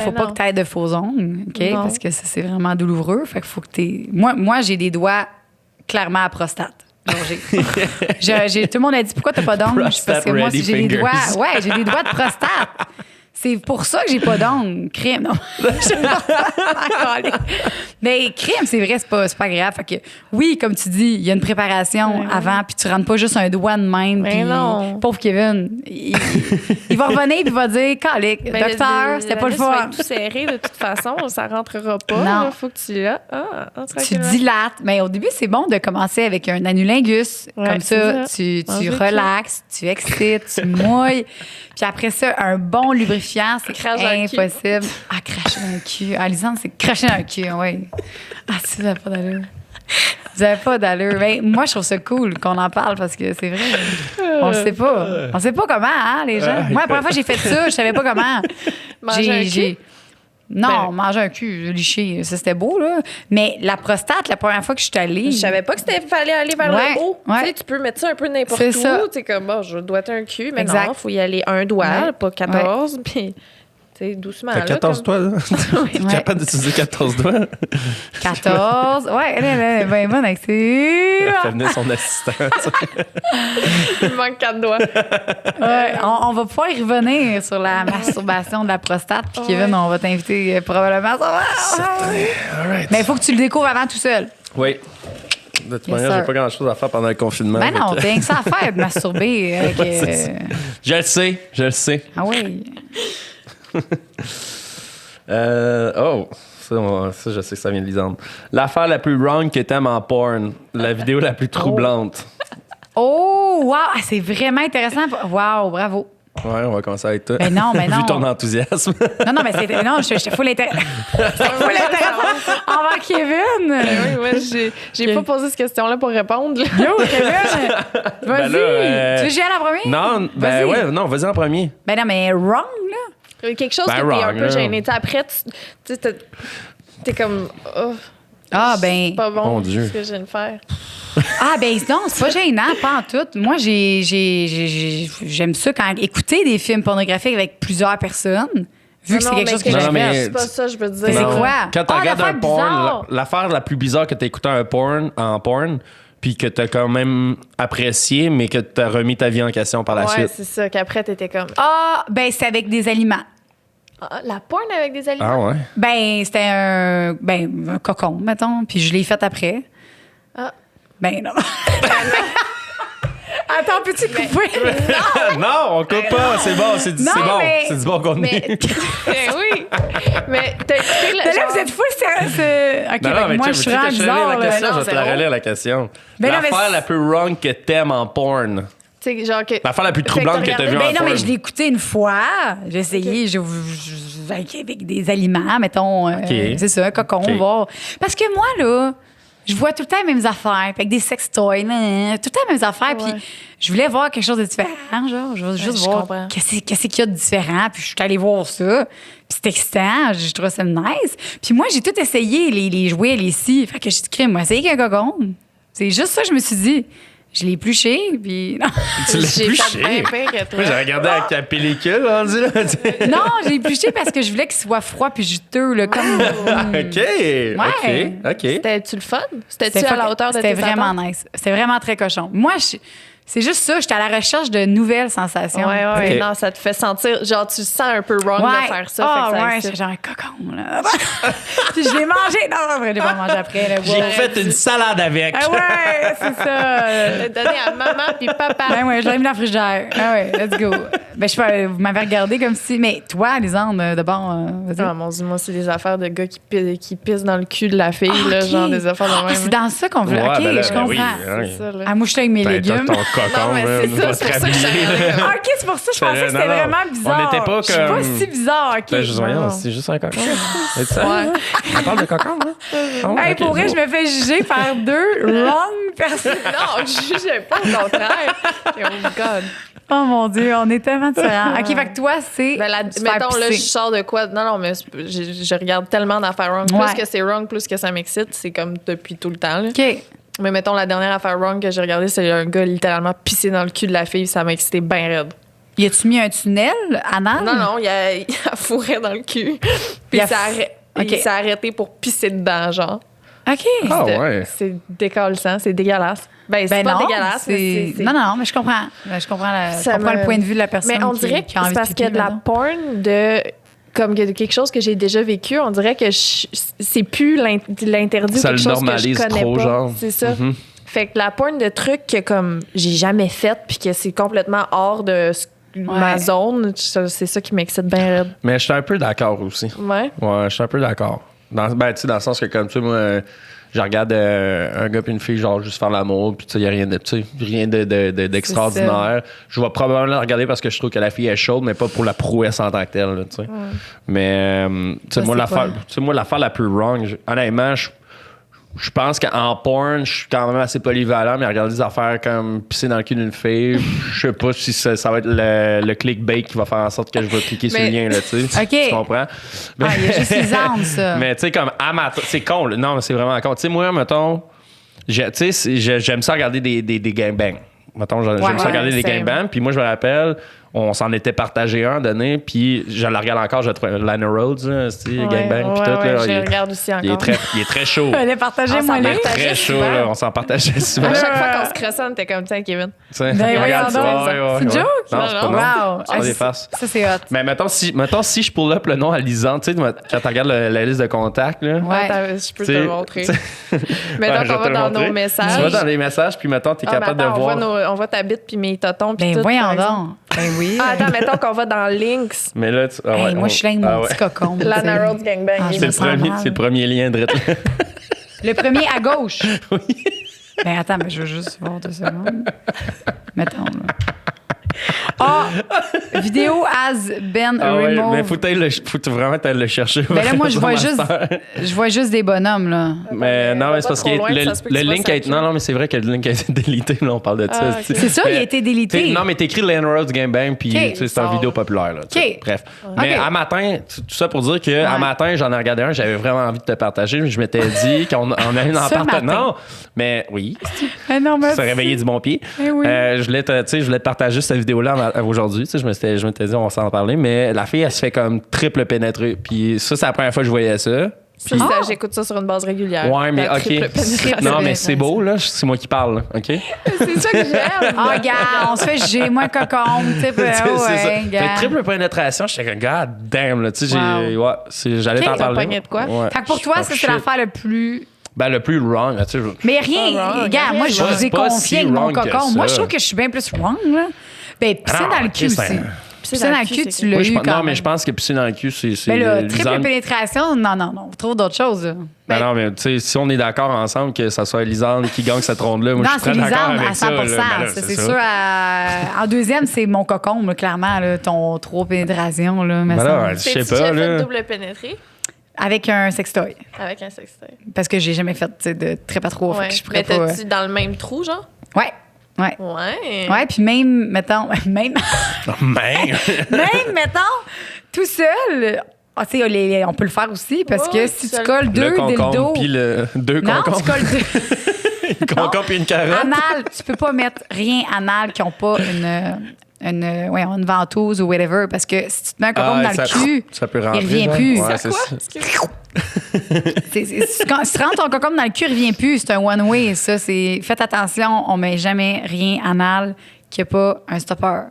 faut pas non. que tu aies de faux ongles, OK? Non. Parce que ça, c'est vraiment douloureux. Fait que faut que t'aies. Moi, j'ai des doigts clairement à prostate. Genre, tout le monde a dit pourquoi t'as pas d'ongles? Parce que moi, Prostate-ready j'ai des fingers. doigts. Ouais, j'ai des doigts de prostate. C'est pour ça que j'ai pas d'ongles. Crime, non. Mais crime, c'est vrai, c'est pas grave. Fait que, oui, comme tu dis, il y a une préparation avant, puis tu rentres pas juste un doigt de même. Mais puis non. pauvre Kevin, il va revenir puis il va dire, calique, Ben, docteur, c'était pas le Ça va fun. être tout serré de toute façon, ça rentrera pas. Non. Là, faut que tu l'as. Tu tranquillement. dilates. Mais au début, c'est bon de commencer avec un annulingus. Ouais, Comme ça, c'est ça. tu Manger relaxes, tu excites, tu mouilles. Puis après ça, un bon lubrifiant, c'est Crache dans le cul. impossible. Ah, cracher dans le cul. Ah, Lisande, c'est cracher dans le cul, oui. Ah, si, vous n'avez pas d'allure. Vous n'avez pas d'allure. Ben, moi, je trouve ça cool qu'on en parle parce que c'est vrai. On le sait pas. On sait pas comment, hein, les gens. Moi, la première fois que j'ai fait ça, je savais pas comment. Manger un cul? Non, Ben- manger un cul, liché, ça c'était beau, là. Mais la prostate, la première fois que je suis allée. Je savais pas que c'était fallait aller vers Ouais, le haut. ouais. Tu sais, tu peux mettre ça un peu n'importe C'est où. ça. Tu sais, comme, bon, je dois être un cul, mais Exact. non, il faut y aller un doigt, Ouais. pas 14, puis, tu sais, doucement. T'as là, 14 comme- doigts, là? T'es Ouais. capable d'utiliser 14 doigts? 14. Ouais, elle est bien bonne avec ses. Elle fait venir son assistant. Il me manque 4 doigts. Ouais, on va pouvoir y revenir sur la masturbation de la prostate. Puis Kevin, on va t'inviter probablement. All right. Mais il faut que tu le découvres avant tout seul. Oui. De toute Yes, manière, sir. j'ai pas grand-chose à faire pendant le confinement. Ben non, fait que- t'as rien que ça à faire de masturber. Avec, C'est ça. Je le sais. Ah oui. Ça, je sais que ça vient de Lisande. L'affaire la plus wrong que t'aimes en porn. La vidéo la plus troublante. Oh, wow, ah, c'est vraiment intéressant. Wow, bravo. Ouais, on va commencer avec toi. Ben non, ben non. Vu ton enthousiasme. Non, mais c'était. Non, j'étais full intéressant. Full intéressant envers Kevin. Oui, moi, j'ai pas posé cette question-là pour répondre. là. Yo, Kevin, vas-y. Ben là, Tu veux que j'y aille en premier? Non, ben Vas-y. ouais, non, vas-y en premier. Ben non, mais wrong, là. Quelque chose Ben, que t'es un wrong, peu là. gêné. Tu sais, après, tu sais, t'es comme... oh, Ah, ben. c'est pas bon Mon Dieu. ce que je viens de faire. Ah, ben non, c'est pas gênant, pas en tout. Moi, j'aime ça quand écouter des films pornographiques avec plusieurs personnes, vu que c'est quelque chose que Non, j'aime. mais- C'est pas ça, je veux dire. Mais c'est Non. quoi? Quand tu Ah, regardes l'affaire un porn, bizarre. l'affaire la plus bizarre que t'as écouté en porn, puis que t'as quand même apprécié, mais que t'as remis ta vie en question par la Ouais, suite. c'est ça, qu'après, t'étais comme... Ah, ben c'est avec des aliments. Ah, la porn avec des aliments? Ah ouais? Ben, c'était un cocon, mettons, puis je l'ai fait après. Ah. Ben non. Attends, peux-tu couper? Non, on coupe pas, c'est bon, c'est Non, bon, mais- c'est du bon contenu. Mais, oui. Mais t'as écouté le Mais là, genre- vous êtes fou, c'est... OK, Non, non, mais moi, je tu suis veux vraiment que je te bizarre. relire la là. question, Non, je vais te la zéro. relire la question. Ben non, mais L'affaire c'est- la plus wrong que t'aimes en porn. Tu sais, genre que... L'affaire la plus troublante que t'as vue en Ben non, porn. mais je l'ai écouté une fois. J'ai essayé avec des aliments, mettons. C'est ça, un cocon, OK. voir. Parce que moi, là, je vois tout le temps les mêmes affaires. Puis avec des sextoys, là, tout le temps les mêmes affaires. Ouais. Puis je voulais voir quelque chose de différent, genre. Je veux juste je voir comprends. qu'est-ce qu'il y a de différent. Puis je suis allée voir ça. Puis c'est excitant. Je trouvais ça nice. Puis moi, j'ai tout essayé, les jouets, les scies. Fait que j'ai dit, crème, moi, essayez qu'un cocon. C'est juste ça que je me suis dit. Je l'ai épluché, puis... Non, Tu l'as J'ai épluché. fait bien pire que toi. Moi, j'ai regardé avec ta pellicule rendu là. tu sais. non j'ai épluché parce que je voulais qu'il soit froid puis juteux, là, comme... OK. OK. C'était-tu le fun? C'était-tu à la hauteur de tes C'était vraiment attentes? nice. C'était vraiment très cochon. Moi, c'est juste ça. J'étais à la recherche de nouvelles sensations. Ouais, ouais. Ok. Non, ça te fait sentir... Genre, tu sens un peu wrong Ouais. de faire ça. Ah, fait que ça ouais, excite. c'est genre un cocon, là. Puis je l'ai mangé. Non, en vrai, je l'ai pas mangé après. Là. J'ai fait une salade avec. Ah ouais, c'est ça. T'as donné à maman puis papa. Ben ouais, je l'ai mis dans le frigidaire. Ah ouais, let's go. Ben, je sais pas, vous m'avez regardé comme si. Mais toi, Lisande, d'abord, vas-y. Ah, mon Dieu, moi, c'est des affaires de gars qui pissent dans le cul de la fille, là, ok. genre des affaires de Ah, même. c'est dans ça qu'on veut. Ouais, OK, ben là, je ben comprends. oui, C'est ça, là. Ah, moi, je suis avec mes T'as légumes. ton cocon, mais man, c'est ça, va c'est te pour ça que je rhabiller, savais. là. Ah, OK, c'est pour ça que je pensais que c'était Non, non. vraiment bizarre. On n'était pas Je suis pas comme- si bizarre, OK. Ben, je dis, voyons, Non. c'est juste un cocon. C'est ça? Ouais. On parle de cocon, hein? Ah ouais, Hey, ok, pour vrai, bon. je me fais juger par deux wrong personnes. Non, je jugeais pas, au contraire. Oh my God. Oh mon Dieu, on est tellement différents. OK, fait que toi, c'est. Ben, se faire mettons, là, je pisser. sors de quoi? Non, mais je regarde tellement d'affaires wrong. Ouais. Plus que c'est wrong, plus que ça m'excite. C'est comme depuis tout le temps. Là. OK. Mais mettons, la dernière affaire wrong que j'ai regardée, c'est un gars littéralement pissé dans le cul de la fille. Ça m'a excité bien raide. Y a-tu mis un tunnel anal? Non, il a fourré dans le cul. Puis Il a il OK. s'est arrêté pour pisser dedans, genre. OK. Ah ouais. C'est décalissant, c'est dégueulasse. Ben, c'est Ben pas non, dégueulasse, mais c'est... Non, mais je comprends. Je comprends, Ça je comprends me- le point de vue de la personne. Mais on qui- dirait que qui a envie c'est de parce pipi, que de la mettons. porn de comme que quelque chose que j'ai déjà vécu, on dirait que c'est plus l'interdit ou Ça quelque le chose que je normalise connais trop, pas. genre. C'est ça. Mhm. Fait que la porn de trucs que comme j'ai jamais fait puis que c'est complètement hors de ma zone, c'est ça qui m'excite bien raide. Mais je suis un peu d'accord aussi. Ouais. Ouais, je suis un peu d'accord. Ben, tu sais, dans le sens que, comme tu sais, moi, je regarde un gars et une fille, genre, juste faire l'amour, puis tu sais, il n'y a rien de, tu sais, rien d'extraordinaire. Je vais probablement la regarder parce que je trouve que la fille est chaude, mais pas pour la prouesse en tant que telle, là, tu sais. Mais, tu sais, Ça, moi, c'est pas- l'affaire la plus wrong, honnêtement, je pense qu'en porn, je suis quand même assez polyvalent, mais regarder des affaires comme pisser dans le cul d'une fille, je sais pas si ça va être le clickbait qui va faire en sorte que je vais cliquer sur le lien, là, tu sais. OK. Tu comprends? Ah, il y a juste Lisande, ça. Mais tu sais, comme amateur, c'est con, là. Non, mais c'est vraiment con. Tu sais, moi, mettons, tu sais, j'aime ça regarder des gangbangs. Mettons, j'aime ça regarder des same. gangbangs. Puis moi, je me rappelle, on s'en était partagé un donné, puis je le regarde encore, je le trouve Lana Rhodes, là, tu sais, gangbang, puis tout. Là, je le regarde aussi encore. il est très chaud. Allez, partagez-moi On s'en les. partage. Très chaud, là. On s'en partageait souvent. À chaque fois qu'on se crossait, on était comme, tiens, Kevin. Tu sais, Ben, regarde voyons ça. donc. C'est une joke? Non, c'est pas Non, non. Wow. C'est pas des farces. Ça, c'est hot. Mais mettons, si je pull up le nom à Lisande, tu sais, quand tu regardes la liste de contacts, là. Ouais. Attends, je peux te T'sais, le montrer. t'sais- Mettons Ouais, je vais qu'on te va le dans montrer. nos messages. Tu vas dans les messages, puis mettons, t'es Ah, capable mais attends, de voir. on voit ta bite puis mes totons puis Ben, tout. voyons par exemple. donc. Ben oui. Ah, attends, mettons qu'on va dans Links. Mais là, Hey, moi, je suis là avec mon petit cocon. tu sais. Lana Rhodes Gangbang. Ah, il je me me sens mal. C'est le premier lien de Le premier à gauche. Ben attends, mais je veux juste voir 2 secondes. Mettons, là. Ah! Vidéo has been Ah ouais, removed. mais faut vraiment t'aller le chercher. Ben là, moi, je vois sur juste, Master. je vois juste des bonhommes, là. Mais non, va mais c'est pas parce trop que loin, ça se peut que le tu vois link ça a été. Non, non, mais c'est vrai que le link a été délité. Là, on parle de ça. Ah, ok. C'est ça, il a été délité. Non, mais t'écris Lane Rhodes Gangbang, puis Ok. tu sais, c'est une Sort. vidéo populaire. Là, tu sais. Ok. Bref. Mais Ok. à matin, tout ça pour dire que à matin, j'en ai regardé un, j'avais vraiment envie de te partager. Mais je m'étais dit qu'on on a une en Ce matin. partant. Non, mais oui, Ah non, mais se réveiller du bon pied. Eh oui. Je voulais te partager cette vidéo-là aujourd'hui. Tu sais, je m'étais dit, on va s'en parler. Mais la fille, elle se fait comme triple pénétrer. Puis ça, c'est la première fois que je voyais ça. Puis ça, j'écoute ça sur une base régulière. Ouais, mais La OK. triple pénétration. Non, mais c'est beau, là. C'est moi qui parle, là, OK? C'est ça que j'aime. Ah, gars, on se fait juger, moi, cocon, tu sais, C'est ça. ouais, Fait gars. que triple pénétration, j'étais comme, God damn, là. Tu sais, j'allais Ok, t'en t'as parler. pogné de quoi? Ouais. Fait que pour toi, Oh, ça, c'est shit. l'affaire le plus. Ben, le plus wrong, tu sais. Mais rien, Pas wrong, gars, moi, je rien. vous ai C'est pas confié si avec mon wrong que cocon. Moi, je ça. trouve que je suis bien plus wrong, là. Ben, pisser Ah, dans le ok, cul c'est aussi. un- Pisser dans le cul, tu l'as Moi, je eu pense- quand non, même. mais je pense que pisser dans le cul, c'est. Mais là, Lisanne- triple pénétration, non, on trouve d'autres choses, là. Ben non, mais tu sais, si on est d'accord ensemble que ça soit Lisanne qui gagne cette ronde-là, moi, Non, je suis c'est très d'accord Lisanne avec à 100 ça. Là. Ben là, Ça, c'est ça. sûr. En deuxième, c'est mon cocon, là, clairement, là, ton trop pénétration. Là, me Ben là, semble. je sais T'es-tu pas, déjà là. fait double pénétrer Avec un sextoy. avec un sextoy? Parce que j'ai jamais fait tu sais, de très pas trop. Fait Ouais. que je pourrais Mais pas. t'as-tu dans le même trou, genre? Ouais. Ouais. Ouais. Ouais, puis même, mettons, même, Man! mettons, tout seul, ah, tu sais, on peut le faire aussi parce que Ouais, si tout tu seul. colles deux Le concombre, dildos. puis deux Non, tu concombres. colles deux. Un concombre puis une carotte. Anal, tu peux pas mettre rien anal qui n'ont pas une ventouse ou whatever parce que si tu te mets un concombre dans le cul, ça peut rentrer. il revient genre. plus. Ouais, C'est c'est quoi? ça. Excuse-moi. si tu rentres ton concombre dans le cul, il revient plus. C'est un one-way, ça. Faites attention, on met jamais rien anal qui n'a pas un stopper.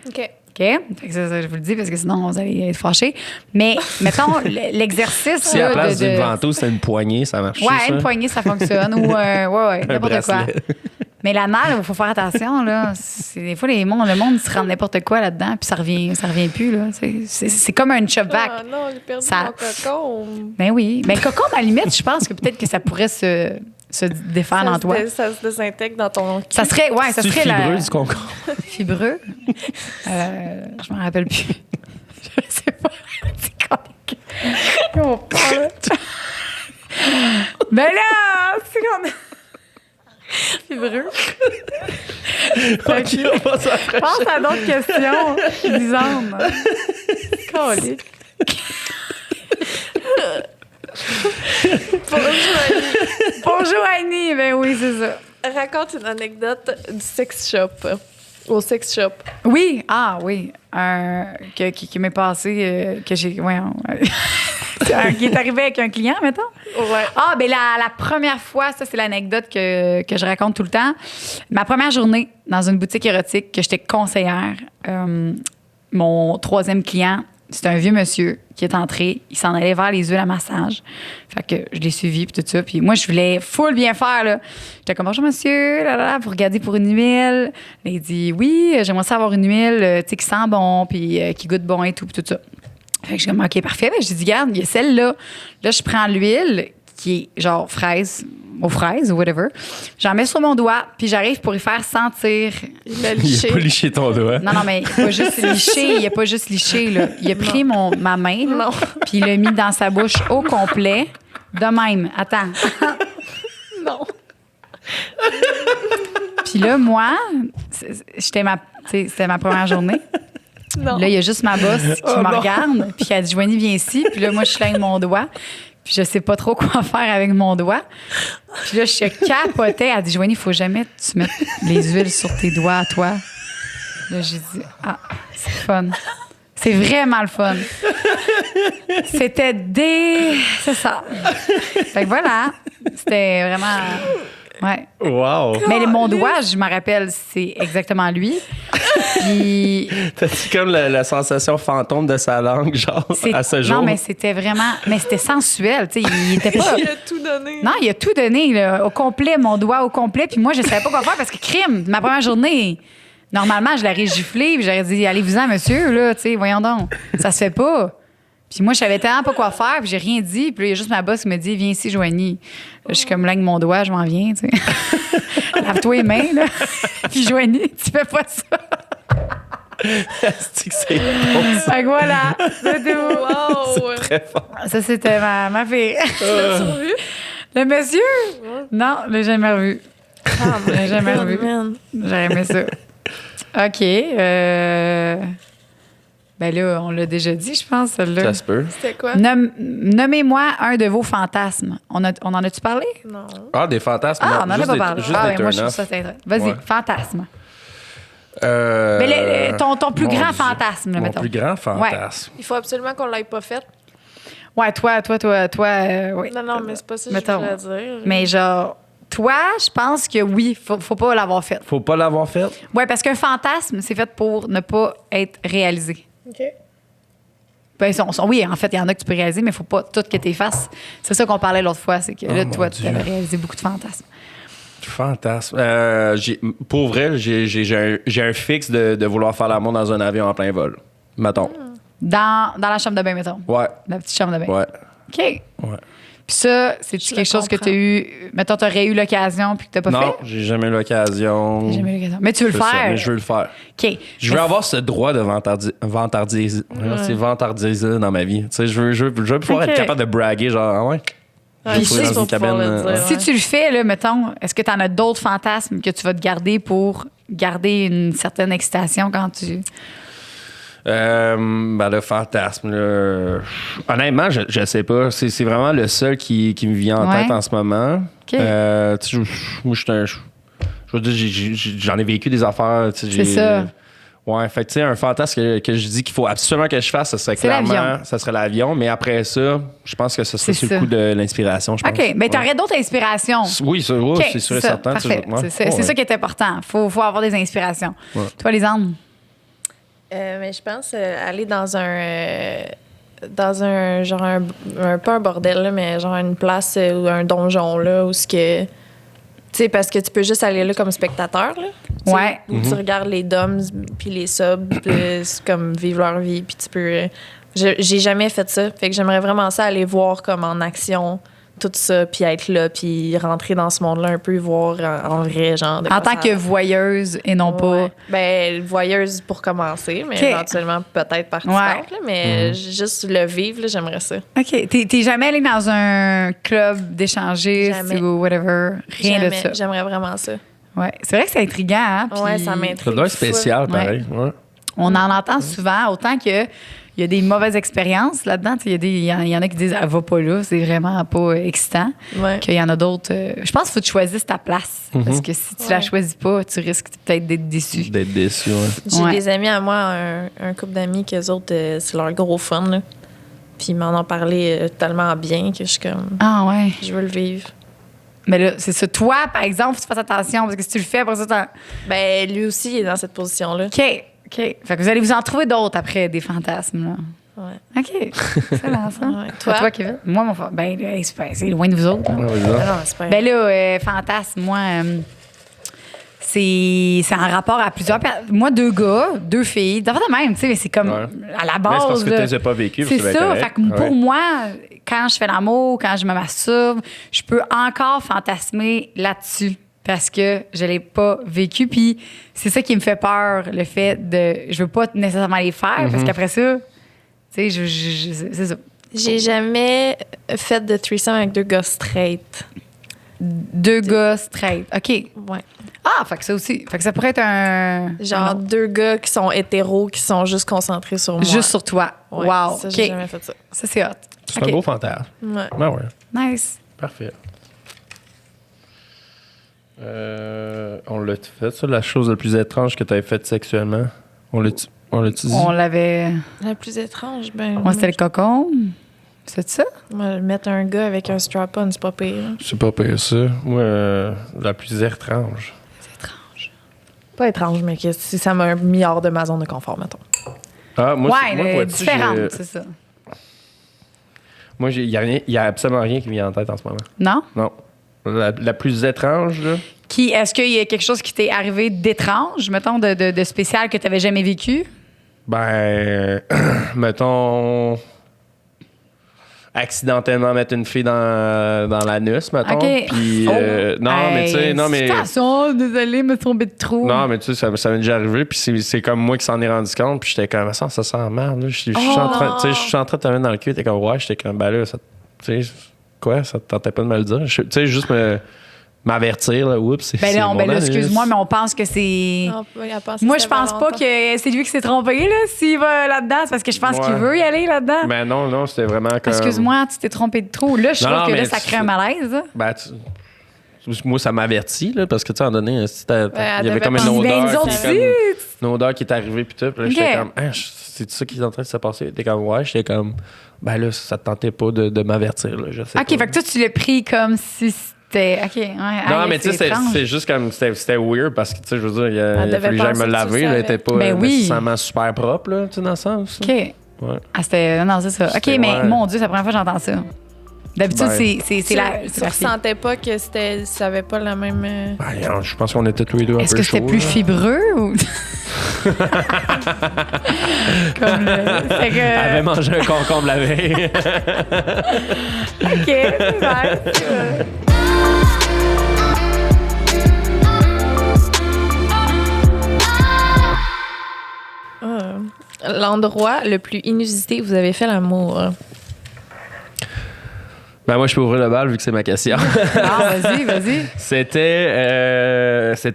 OK. OK? Fait que ça, je vous le dis parce que sinon, vous allez être fâchés. Mais, mettons, l'exercice. Si là, à la place de- d'une ventouse, c'est une poignée, ça marche. Ouais, une poignée, ça fonctionne. Ou, ouais, n'importe quoi. bracelet. Mais l'anal, il faut faire attention, là. Des fois, le monde se rend n'importe quoi là-dedans, puis ça revient plus, là. C'est comme un chop vac. Ah non, j'ai perdu Ça- mon cocon. Ben oui. Mais cocon, à la limite, je pense que peut-être que ça pourrait se défaire dans toi. Ça se désintègre dans ton cul. Ça serait, ouais, ça C'est serait fibreux du concombre. Fibreux? Je m'en rappelle plus. Je sais pas. C'est quoi? On parle. Ben là, c'est comme... Fibreux. Ok, on passe après. Pense à d'autres questions. Lisande. Colique. Bonjour Annie. Ben oui, c'est ça. Raconte une anecdote du sex shop. Au sex shop. Oui, oui. Qui m'est passé, que j'ai... qui est arrivé avec un client, mettons. Ouais. Ah, ben la première fois, ça, c'est l'anecdote que je raconte tout le temps. Ma première journée dans une boutique érotique, que j'étais conseillère, mon troisième client, c'était un vieux monsieur qui est entré. Il s'en allait vers les huiles à massage. Fait que je l'ai suivi, puis tout ça. Puis moi, je voulais full bien faire, là. J'étais comme, bonjour, monsieur, vous regardez pour une huile. Là, il dit, oui, j'aimerais ça avoir une huile, tu sais, qui sent bon, puis qui goûte bon et tout, puis tout ça. Fait que je suis comme, OK, parfait. Ben, j'ai dit, regarde, il y a celle-là. Là, je prends l'huile qui est genre fraise, aux fraises ou whatever. J'en mets sur mon doigt, puis j'arrive pour y faire sentir. Il a Il liché. a pas liché ton doigt. Non, mais il a pas juste liché. Il a pas juste liché, là. Il a pris ma main, là, Non. puis il l'a mis dans sa bouche au complet. De même. Attends. Non. Puis là, moi, c'était ma première journée. Non. Là, il y a juste ma boss qui me regarde, puis elle dit, Joanie, viens ici. Puis là, moi, je lève mon doigt, puis je sais pas trop quoi faire avec mon doigt. Puis là, je capotais. Elle dit, Joanie, il faut jamais que tu mettes les huiles sur tes doigts à toi. Là, j'ai dit, c'est fun. C'est vraiment le fun. C'était C'est ça. Fait que voilà. C'était vraiment... Ouais. Wow. Mais mon doigt, je me rappelle, c'est exactement lui. Puis... T'as-tu comme la sensation fantôme de sa langue, genre, à ce jour? Non, mais c'était vraiment... Mais c'était sensuel, tu sais. Il était pas... Il a tout donné. Non, il a tout donné, là, au complet, mon doigt au complet. Puis moi, je savais pas quoi faire parce que crime, ma première journée... Normalement, je l'aurais giflé, puis j'aurais dit, allez-vous-en, monsieur, là, tu sais, voyons donc. Ça se fait pas. Puis moi, je savais tellement pas quoi faire, puis j'ai rien dit. Puis là, il y a juste ma boss qui me dit, viens ici, Joanie. Là, je suis comme là avec mon doigt, je m'en viens, tu sais. Lave-toi les mains, là. Puis Joanie, tu fais pas ça. C'est bon, ça. Fait que voilà, c'est tout. Wow. Très fort. Ça, c'était ma fille. L'as-tu revu? Le monsieur? Non, je l'ai jamais revu. Ah, Je l'ai jamais revu. man. J'aurais aimé ça. OK. Ben là, on l'a déjà dit, je pense, celle-là. Ça se peut. C'était quoi? Nommez-moi un de vos fantasmes. On en a-tu parlé? Non. Ah, des fantasmes. Ah, non, on en a juste pas des- parlé. Juste Ah, des ben, moi, je trouve turn-off. ça intéressant. Vas-y, Ouais. fantasme. Mais ton plus mon grand Dieu. fantasme, là, Mon mettons. plus grand fantasme. Il faut absolument qu'on l'ait pas fait. Ouais, toi, oui. Non, mais c'est pas ça que Mettons. je voulais dire. Mais genre, toi, je pense que oui, faut pas l'avoir fait. Faut pas l'avoir fait. Ouais, parce qu'un fantasme, c'est fait pour ne pas être réalisé. OK. Ben, oui, en fait, il y en a que tu peux réaliser, mais il faut pas tout que tu effaces. C'est ça qu'on parlait l'autre fois, c'est que là, mon toi, tu Dieu. avais réalisé beaucoup de fantasmes. Fantasme. Pour vrai, j'ai un fixe de vouloir faire l'amour dans un avion en plein vol. Mettons. Dans la chambre de bain, mettons. Ouais. La petite chambre de bain. Ouais. OK. Ouais. Puis ça, c'est-tu Je quelque chose que comprends. tu as eu... Mettons, tu aurais eu l'occasion puis que tu pas Non, fait? j'ai jamais eu l'occasion. J'ai jamais eu l'occasion. Mais tu veux le C'est ça, faire. mais je veux le faire. OK. Je veux avoir ce droit de vantardiser dans ma vie. Tu sais, je veux pouvoir Ok. être capable de braguer, genre, ah ouais. Ouais, J'ai si trouvé tu dans une vas pouvoir cabine. le dire. Si Ouais. tu le fais, là, mettons, est-ce que tu en as d'autres fantasmes que tu vas te garder pour garder une certaine excitation quand tu... Ben, le fantasme, là, honnêtement, je sais pas. C'est vraiment le seul qui me vient en Ouais. tête en ce moment. OK. Tu sais, moi, je veux dire, j'en ai vécu des affaires. Tu sais, C'est ça. Ouais, fait que tu sais, un fantasme que je dis qu'il faut absolument que je fasse, ça serait C'est clairement, l'avion. ça serait l'avion. Mais après ça, je pense que ce serait C'est sur ça. le coup de l'inspiration, je pense. OK. Mais tu Ouais. aurais d'autres inspirations. Oui, ça, ouais, OK, c'est sûr et ça, certain. tu sais, parfait. ouais. C'est Ouais. ça qui est important. Faut avoir des inspirations. Ouais. Toi, Lisande? Mais je pense aller dans un genre un pas un bordel là, mais genre une place ou un donjon là où ce que Tu sais, parce que tu peux juste aller là comme spectateur, là. Tu sais, Ouais. où tu regardes les doms puis les subs, c'est comme vivre leur vie, puis tu peux... J'ai jamais fait ça. Fait que j'aimerais vraiment ça, aller voir comme en action tout ça, puis être là, puis rentrer dans ce monde-là un peu, voir en vrai, genre... de En quoi tant ça que voyeuse et non pas... Ouais. Ben, voyeuse pour commencer, mais OK. éventuellement peut-être participante, là, mais juste le vivre, là, j'aimerais ça. OK. T'es jamais allé dans un club d'échangistes Jamais. ou whatever? Rien Jamais. de ça. J'aimerais vraiment ça. Ouais. C'est vrai que c'est intriguant, hein? Ouais, puis ça m'intrigue. Ça doit être spécial, Ouais. pareil. Ouais. On en entend souvent, autant que il y a des mauvaises expériences là-dedans. Il y en a qui disent va pas là, c'est vraiment pas excitant. Ouais. Qu'il y en a d'autres. Je pense qu'il faut que tu choisisses ta place. Parce que si tu la choisis pas, tu risques peut-être d'être déçu. D'être déçu, ouais. J'ai Ouais. des amis à moi, un couple d'amis, qu'eux autres, c'est leur gros fun. Là. Puis ils m'en ont parlé tellement bien que je suis comme, Ah ouais. je veux le vivre. Mais là, c'est ça. Toi, par exemple, faut que tu fasses attention parce que si tu le fais, après ça, Ben, lui aussi, il est dans cette position-là. OK. Fait que vous allez vous en trouver d'autres après, des fantasmes, là. Ouais. OK. Excellent, ça. Ouais. Toi, Kevin? Moi, mon ben, là, c'est loin de vous autres. hein. Ouais, vas-y. Ah non, c'est pas Ben là, fantasme, moi, c'est en rapport à plusieurs personnes. Moi, 2 gars, 2 filles. D'abord de même, tu sais, mais c'est comme Ouais. à la Mais base. c'est parce que là. tu les as pas vécues. C'est bien ça. correct. Fait que pour Ouais. moi, quand je fais l'amour, quand je me masturbe, je peux encore fantasmer là-dessus parce que je l'ai pas vécu. Puis c'est ça qui me fait peur, le fait de... Je veux pas nécessairement les faire parce qu'après ça, tu sais, c'est ça. J'ai jamais fait de threesome avec 2 gars straight. 2 gars straight. OK. Ouais. Ah, fait que ça aussi. Fait que ça pourrait être un... Genre 2 gars qui sont hétéros, qui sont juste concentrés sur moi. Juste sur toi. Ouais, Wow. Ça, OK. j'ai jamais fait ça. Ça, c'est hot. C'est OK. un beau fantasme. Ouais. Ben ouais. Nice. Parfait. On l'a fait, ça, la chose la plus étrange que tu avais faite sexuellement? On l'a-tu dit? On l'avait... La plus étrange, ben. Moi, c'était le cocon. C'est ça? Moi, mettre un gars avec un strap-on, c'est pas pire. C'est pas pire, ça. Moi, la plus étrange. Pas étrange, mais que si ça m'a mis hors de ma zone de confort, mettons. Ah, moi, Ouais, moi, vois-tu, différente, j'ai- c'est ça. Moi, il y a absolument rien qui me vient en tête en ce moment. Non? Non. La plus étrange, là. Est-ce qu'il y a quelque chose qui t'est arrivé d'étrange, mettons, de spécial que tu n'avais jamais vécu? Ben, mettons, accidentellement mettre une fille dans l'anus, mettons. OK. Puis, non, mais tu sais, non, mais. Attention, désolé, me tomber de trop. Non, mais tu sais, ça m'est déjà arrivé, puis c'est comme moi qui s'en ai rendu compte, puis j'étais comme, ça sent mal, là. Je suis en train, tu sais, je suis en train de te mettre dans le cul, t'es comme, ouais, j'étais comme, ben là, tu sais, quoi, ça te tentait pas de me le dire? Tu sais, juste m'avertir, là, oups, c'est Ben non, mon ben là, anus. excuse-moi, mais on pense que c'est... Moi, je pense pas que c'est lui qui s'est trompé, là, s'il va là-dedans. C'est parce que je pense Ouais. qu'il veut y aller là-dedans. Ben non, c'était vraiment comme... Excuse-moi, tu t'es trompé de trop. Là, je Non, trouve non, que là, mais ça crée un malaise. Là. Ben, moi, ça m'avertit, là, parce que, tu sais, à un moment donné, il y avait devait comme une penser. Ben, nous odeur, autres qui est aussi. comme, une odeur qui est arrivée, puis tout. Puis là, Ok. j'étais comme, c'est ça qui est en train de se passer? T'es comme, ouais, j'étais comme, ben là, ça te tentait pas de m'avertir, là, je sais OK, pas. fait que toi, tu l'as pris comme si c'était... OK, ouais. Non, aïe, mais tu sais, c'est étrange. c'est juste comme, c'était weird, parce que, tu sais, je veux dire, il a devait fallu que j'aille me penser que tu laver, là, savais. elle était pas Ben oui. nécessairement super propre, là, tu sais, dans le sens. OK. Ouais. Ah, c'était... Non, c'est ça. OK, C'était- mais ouais. mon Dieu, c'est la première fois que j'entends ça. D'habitude, Ben. c'est la... Tu c'est la fille. ressentais pas que ça avait pas la même. Ben, je pense qu'on était tous les deux un Est-ce peu que c'était chauds, plus là. fibreux ou... Comme le... C'est que... Elle avait mangé un concombre la veille. OK, super. L'endroit le plus inusité où vous avez fait l'amour. Ben, moi, je peux ouvrir le bal vu que c'est ma question. Ah, vas-y. C'était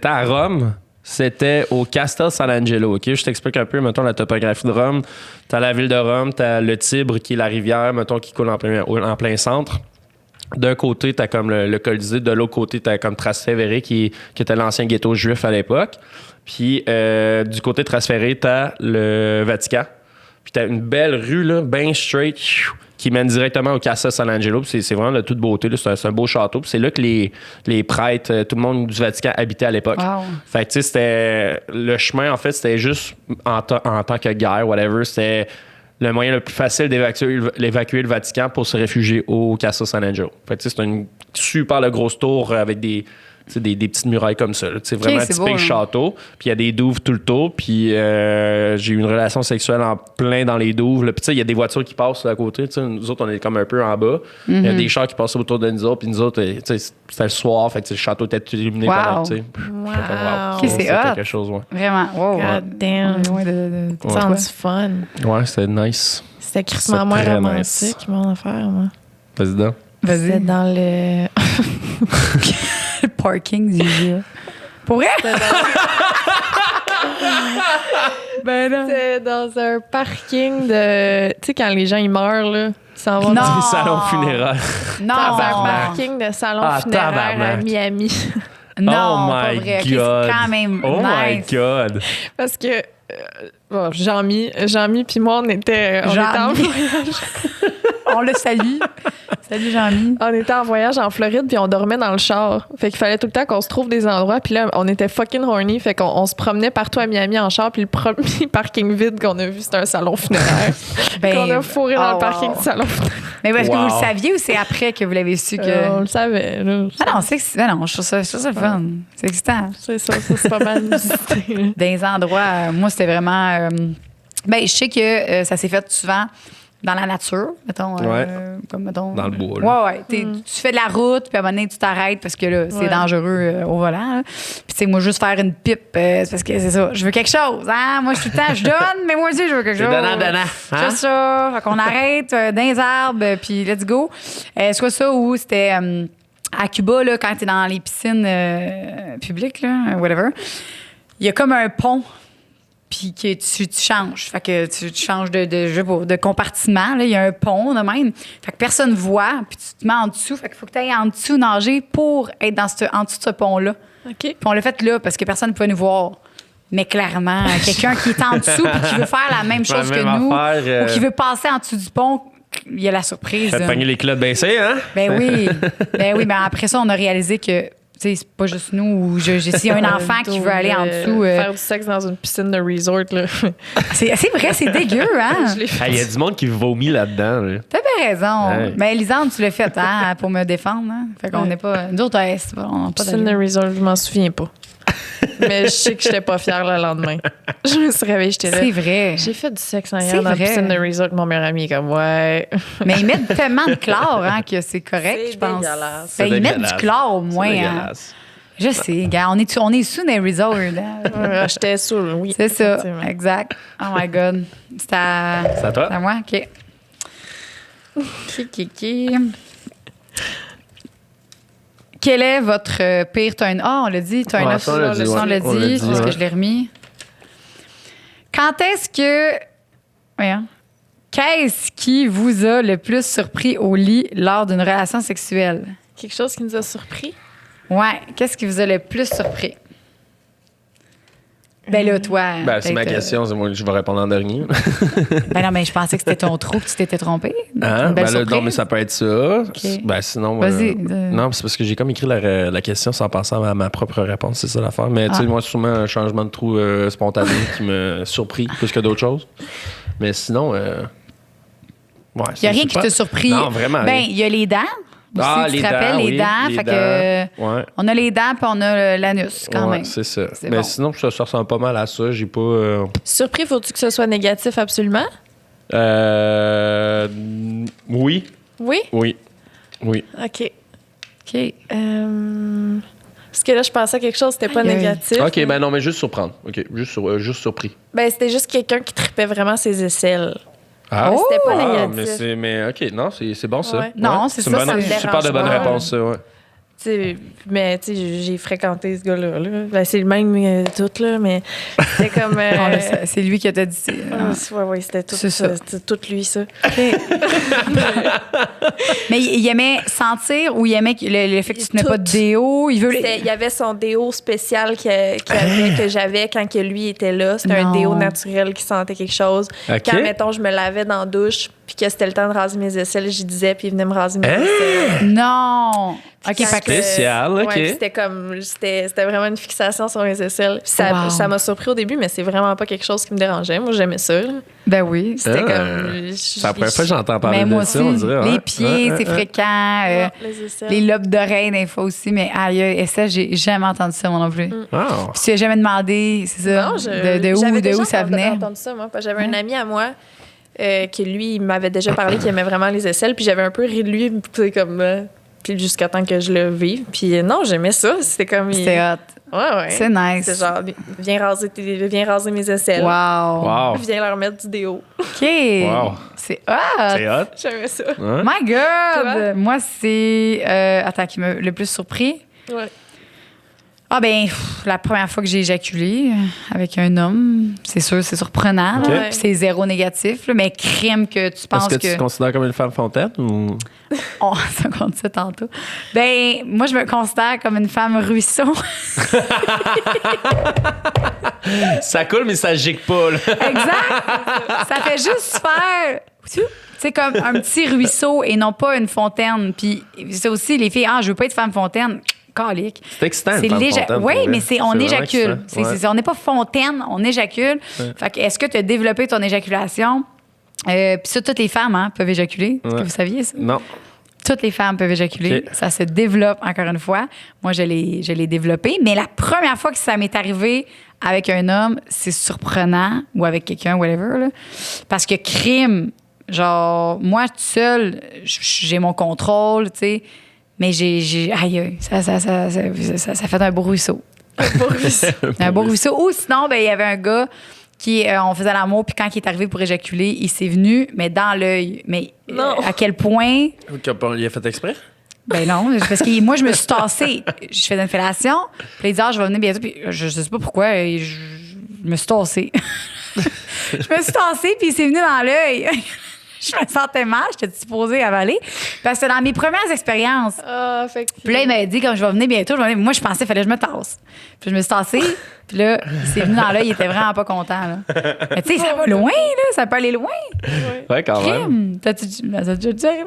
à Rome. C'était au Castel San Angelo. OK? Je t'explique un peu, mettons, la topographie de Rome. T'as la ville de Rome, t'as le Tibre, qui est la rivière, mettons, qui coule en plein centre. D'un côté, t'as comme le Colisée. De l'autre côté, t'as comme Trastevere, qui était l'ancien ghetto juif à l'époque. Puis, du côté de Trastevere, t'as le Vatican. Puis, t'as une belle rue, là, bien straight, qui mène directement au Castel San Angelo. Puis c'est vraiment de toute beauté. Là. C'est un beau château. Puis c'est là que les prêtres, tout le monde du Vatican habitait à l'époque. Wow. Fait que, tu sais, c'était... Le chemin, en fait, c'était juste en tant que guerre, whatever. C'était le moyen le plus facile d'évacuer le Vatican pour se réfugier au Castel San Angelo. Fait que, tu sais, c'est une super grosse tour avec sais, des petites murailles comme ça. C'est vraiment c'est typé beau, château. Puis il y a des douves tout le tour. Puis j'ai eu une relation sexuelle en plein dans les douves. Là. Puis tu sais, il y a des voitures qui passent là, à côté. Tu sais, nous autres, on est comme un peu en bas. Il y a des chars qui passaient autour de nous autres. Puis nous autres, tu sais, c'était le soir. Fait que le château était tout illuminé Wow. pendant, tu sais. Wow. Ok, c'est C'était hot. quelque chose, ouais. Vraiment. Wow. God damn. On est loin de Sounds fun. Ouais, c'était nice. C'était crissement moins très romantique, mon affaire, moi. Vas-y donc. C'était Vas-y. dans le... Le parking du jeu. Pour vrai? Ben non. C'était dans un parking de... Tu sais, quand les gens, ils meurent, là, ils s'en vont Non. dans Des salons funéraires. Non. un parking de salon Ah, funéraire à tabarnak. Miami. Non, oh pas my vrai. Ok, God. c'est quand même Oh my nice. God. Parce que... bon, Jean-Mi puis moi, on était en Jean-Mi. voyage. On le salue. Salut Jean-Mi. On était en voyage en Floride, puis on dormait dans le char. Fait qu'il fallait tout le temps qu'on se trouve des endroits. Puis là, on était fucking horny. Fait qu'on se promenait partout à Miami en char. Puis le premier parking vide qu'on a vu, c'était un salon funéraire. Ben, qu'on a fourré dans oh, le parking wow. du salon funéraire. Mais est-ce que vous Wow. le saviez ou c'est après que vous l'avez su que. On le savait, là. Ah non, non, je trouve ça le fun. C'est excitant. C'est ça, c'est pas mal visité, là. Dans les endroits, moi, c'était vraiment. Ben, je sais que ça s'est fait souvent dans la nature, mettons. Comme, mettons Dans le bois, là. Ouais. Tu fais de la route, puis à un moment donné, tu t'arrêtes parce que là, c'est Ouais. dangereux au volant. Là. Puis, tu sais, moi, juste faire une pipe, c'est parce que c'est ça. Je veux quelque chose. Hein? Moi, je suis tout le temps, je donne, mais moi aussi, je veux quelque C'est chose. donnant. C'est Hein? ça. Fait qu'on arrête dans les arbres, puis let's go. Soit ça ou c'était à Cuba, là, quand t'es dans les piscines publiques, là, whatever, il y a comme un pont, puis que tu changes. Fait que tu changes je sais pas, de compartiment. Là. Il y a un pont de même. Fait que personne ne voit, puis tu te mets en dessous. Fait qu'il faut que tu ailles en dessous nager pour être en dessous de ce pont-là. OK. Puis on l'a fait là parce que personne ne pouvait nous voir. Mais clairement, quelqu'un qui est en dessous puis qui veut faire la même chose même que nous affaire, ou qui veut passer en dessous du pont, il y a la surprise. Faites pogner les culottes baissées, hein? Ben oui. Mais après ça, on a réalisé que tu sais, c'est pas juste nous. Ou s'il y a un enfant qui veut aller en dessous. Faire du sexe dans une piscine de resort, là. C'est vrai, c'est dégueu, hein? Je l'ai fait. Il y a du monde qui vomit là-dedans. Là. T'as bien raison. Ouais. Mais Lisande, tu l'as fait hein, pour me défendre. Hein? Fait qu'on n'est pas. Nous autres, on n'a pas Piscine de d'allure. resort, je m'en souviens pas. Mais je sais que j'étais pas fière le lendemain. Je me suis réveillée, j'étais là. C'est vrai. J'ai fait du sexe en C'est hier dans la vrai. piscine de resort. Mon meilleur ami est comme, ouais. Mais ils mettent tellement de chlore hein, que c'est correct, C'est je pense. dégueulasse. Ben, ils mettent du dégueulasse. chlore au moins. C'est Hein. dégueulasse. Je sais, gars. On est sous des resorts. Là. J'étais saoule, oui. C'est ça. effectivement. Exact. Oh my God. C'est à C'est à toi? c'est à moi? OK. Qui. Quel est votre pire turn? Ah, on l'a dit, turn Ouais, off. ça, on l'a dit, Ça, on l'a ouais. On l'a dit, dit, c'est parce que ouais. je l'ai remis. Quand est-ce que. Voyons. Qu'est-ce qui vous a le plus surpris au lit lors d'une relation sexuelle? Quelque chose qui nous a surpris. Ouais, qu'est-ce qui vous a le plus surpris? Ben là, toi. Ben, c'est ma peut-être, question, c'est moi, je vais répondre en dernier. Ben non, mais je pensais que c'était ton trou, que tu t'étais trompé. Hein? Une belle Ben là, non, surprise. mais ça peut être ça. Ben sinon. Vas-y. Non, c'est parce que j'ai comme écrit la question sans penser à ma propre réponse, c'est ça l'affaire. Mais tu sais, moi, sûrement un changement de trou spontané qui m'a surpris plus que d'autres choses. Mais sinon. Ouais, Il n'y a rien qui t'a surpris. Non, vraiment. Ben, rien. il y a les dents. Aussi, Ah, tu les te rappelles, dents, les oui, dents. les Fait dents. que, Ouais. on a les dents puis on a l'anus quand Ouais, même. c'est ça. C'est Mais bon. sinon, ça ressemble pas mal à ça. J'ai pas. Surpris, faut-tu que ce soit négatif absolument? Oui. Oui? Oui. Oui. OK. OK. Parce que là, je pensais à quelque chose, c'était pas Aïe, aïe. négatif. OK, ben non, mais juste surprendre. OK, juste surpris. Ben, c'était juste quelqu'un qui tripait vraiment ses aisselles. Ah, Oh! C'était pas Ah, négatif. mais OK, non, c'est bon ça. Ouais. Non, c'est ça, une ça me super de dérange bonne pas. réponse, ça, ouais. Tu sais, mais tu sais, j'ai fréquenté ce gars-là. Là. Ben, c'est le même tout, là, mais c'était comme... On le sait, c'est lui qui t'a dit. ouais, c'était tout, C'est ça. c'était tout lui, ça. Mais il aimait sentir ou il aimait le fait que tu tenais pas de déo? Il veut. Il y avait son déo spécial que j'avais quand que lui était là. C'était un Non. déo naturel qui sentait quelque chose. OK. Quand, mettons, je me lavais dans la douche, puis que c'était le temps de raser mes aisselles, j'y disais, puis il venait me raser mes aisselles. Non! OK, Quand fait que... Spécial, OK. Ouais, c'était vraiment une fixation sur mes aisselles. Puis Wow. ça m'a surpris au début, mais c'est vraiment pas quelque chose qui me dérangeait. Moi, j'aimais ça. Là. Ben oui. C'était comme... C'est la première fois que j'entends parler Mais moi de aussi, ça, on dirait. les ouais. pieds, c'est fréquent. les aisselles. Les lobes d'oreilles, des fois aussi. Mais aïe, et ça, j'ai jamais entendu ça, moi non plus. Wow. Puis tu as jamais demandé, c'est ça, Non, de j'avais où ça venait? J'ai entendu ça, moi. Parce que j'avais un ami à moi qui, lui, il m'avait déjà parlé qu'il aimait vraiment les aisselles. Puis j'avais un peu ri de lui, puis comme... puis jusqu'à temps que je le vive. Puis non, j'aimais ça. C'était comme... C'est hot. Ouais. C'est nice. C'est genre, viens raser mes aisselles. Wow. Wow. Viens leur mettre du déo. OK. Wow. C'est hot. C'est hot. J'aimais ça. Hein? My God! Toi? Moi, c'est... attends, qui m'a le plus surpris? Ouais. Ah ben, la première fois que j'ai éjaculé avec un homme, c'est sûr, c'est surprenant. OK. là. Puis c'est zéro négatif. là, mais crime que tu penses Est-ce que tu te considères comme une femme fontaine ou. Oh, ça compte ça tantôt. Ben, moi, je me considère comme une femme ruisseau. Ça coule, mais ça gicle pas, là. Exact. Ça fait juste faire... C'est comme un petit ruisseau et non pas une fontaine. Puis c'est aussi les filles, je veux pas être femme fontaine. Calique. C'est excitant, C'est une femme léger. fontaine, Oui, pour mais vrai. on vraiment éjacule. excitant. On n'est pas fontaine, on éjacule. Fait que est-ce que tu as développé ton éjaculation? Puis ça, toutes les femmes peuvent éjaculer. Est-ce que vous saviez ça? Non. Toutes les femmes peuvent éjaculer. OK. Ça se développe, encore une fois. Moi, je l'ai développé. Mais la première fois que ça m'est arrivé avec un homme, c'est surprenant, ou avec quelqu'un, whatever, là. Parce que crime, genre, moi, toute seule, j'ai mon contrôle, tu sais. Mais aïe, ça fait un beau ruisseau. Un beau ruisseau. Ou sinon, ben, il y avait un gars qui, on faisait l'amour, puis quand il est arrivé pour éjaculer, il s'est venu, mais dans l'œil. Mais Non. à quel point... Il a fait exprès? Ben non, parce que moi, je me suis tassée. Je faisais une fellation, puis il dit, je vais venir bientôt, puis je sais pas pourquoi, je me suis tassée. Je me suis tassée, puis il s'est venu dans l'œil. Je me sentais mal, j'étais supposée avaler. Parce que c'était dans mes premières expériences. Ah, fait que... Puis là, il m'avait dit, comme je vais venir bientôt, moi, je pensais qu'il fallait que je me tasse. Puis je me suis tassée, puis là, il s'est venu dans l'œil, il était vraiment pas content. Là. Mais tu sais, ça va loin, là, ça peut aller loin. Ouais, quand même. Crime! Ça t'a déjà arrivé?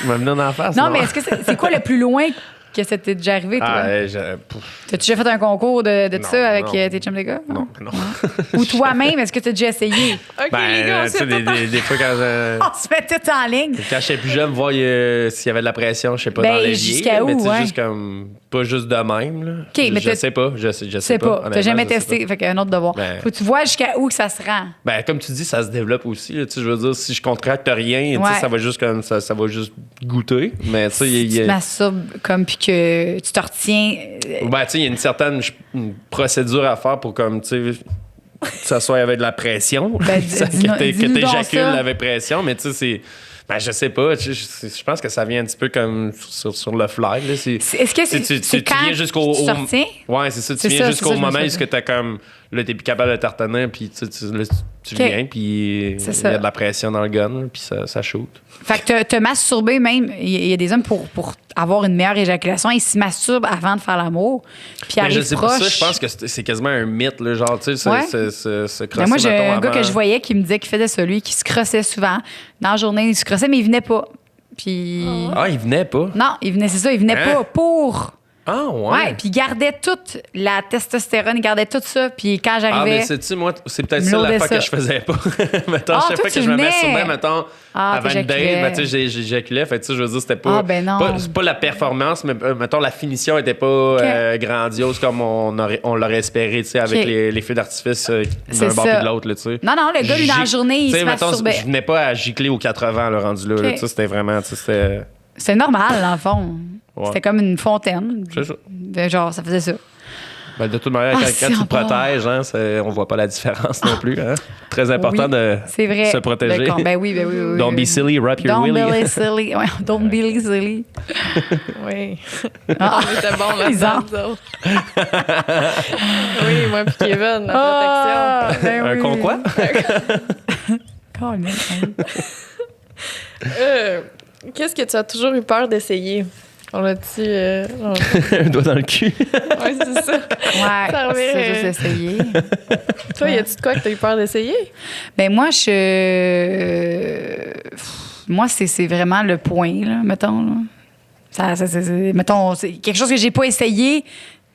Il m'a venu en face. Non, mais est-ce que c'est quoi le plus loin que ça t'est déjà arrivé, toi? T'as-tu déjà fait un concours de Non, ça avec non. Tes chums de gars? Non. Ou toi-même, est-ce que t'as déjà essayé? OK, les gars, Ben, tu sais, des fois, On se met tout en ligne. quand j'étais plus jeune, voir s'il y avait de la pression, je sais pas, Ben, dans l'évier. jusqu'à Mais où, tu sais, ouais? juste comme. Pas juste de même, là. mais je t'as- sais pas. Je Je sais sais pas. pas. T'as jamais honnêtement, je sais testé. Fait qu'un autre devoir. Ben- Faut que tu vois jusqu'à où que ça se rend. Ben, comme tu dis, ça se développe aussi. Là. Tu sais, je veux dire, si je contracte rien, tu Ouais. sais, ça va juste comme ça va juste goûter. Mais tu sais, Si tu te masturbes comme puis que tu te retiens. ben, tu sais, il y a une certaine une procédure à faire pour comme, tu sais, que ça soit avec de la pression. Ben, que dis-nous donc t'éjacules ça. avec pression, mais tu sais, c'est. Ben, je sais pas. Je pense que ça vient un petit peu comme sur le fly. Là. Est-ce que c'est tu quand viens jusqu'au. tu te retiens? Ouais, c'est ça. Tu C'est viens ça, jusqu'au c'est ça, je me moment où souviens. t'as comme. Là, t'es plus capable de tartiner, puis là, tu OK. viens, puis il C'est y ça. a de la pression dans le gun, là, puis ça shoot. Fait que te masturber même, il y a des hommes pour avoir une meilleure éjaculation, ils se masturbent avant de faire l'amour. Puis Mais je arrivent sais pas proche. ça, je pense que c'est quasiment un mythe, là, genre, tu sais, Ouais. se crosser, Mais moi, j'ai mettons, un gars avant. que je voyais qui me disait qu'il faisait ça, lui, qui se crossait souvent. Dans la journée, il se crossait, mais il venait pas. Puis. Ah, il venait pas. Non, il venait, c'est ça, il venait Hein? pas pour. Ah, ouais. Ouais, puis il gardait toute la testostérone, il gardait tout ça. Puis quand Ah, j'arrivais. mais sais-tu, moi, c'est peut-être me ça loadais la fois ça. que je faisais pas. Mettons, Ah, chaque toi, fois tu que je me venais. masturbais, mettons, avant une date, t'éjaculais. ben, tu sais, j'éjaculais. Fait tu sais, je veux dire, c'était pas. Ah, ben non. C'est pas la performance, mais mettons, la finition était pas grandiose comme on l'aurait espéré, tu sais, avec OK. les feux d'artifice C'est d'un bord ça. puis de l'autre, là, tu sais. Non, non, le gars, lui, dans la journée, il Tu sais, se mettons, masturbait. je venais pas à gicler aux 80, là, rendu là. OK. Tu sais, c'était vraiment, tu sais, c'était. C'est normal, dans le fond. Ouais. C'était comme une fontaine. C'est ça. Genre, ça faisait ça. Ben, de toute manière, Ah, quand c'est tu te encore. protèges, hein, on voit pas la différence non plus. Hein? Très important Oui, de c'est vrai. se protéger. Ben oui, ben oui. Don't be silly, wrap your Don't willy. be silly. Ouais, don't be silly. Oui. Ah. On était bons Les là-dedans, arbres. nous autres. Oui, moi puis Kevin, la Ah, ben Un oui. con quoi? Colin. protection. Qu'est-ce que tu as toujours eu peur d'essayer? On l'a-tu... Un doigt dans le cul. Oui, c'est ça. Ouais, Ça revient, c'est juste essayer. Toi, y a-tu de quoi que tu as eu peur d'essayer? Ben moi, moi, c'est vraiment le point, là, mettons. Là. Mettons, c'est quelque chose que j'ai pas essayé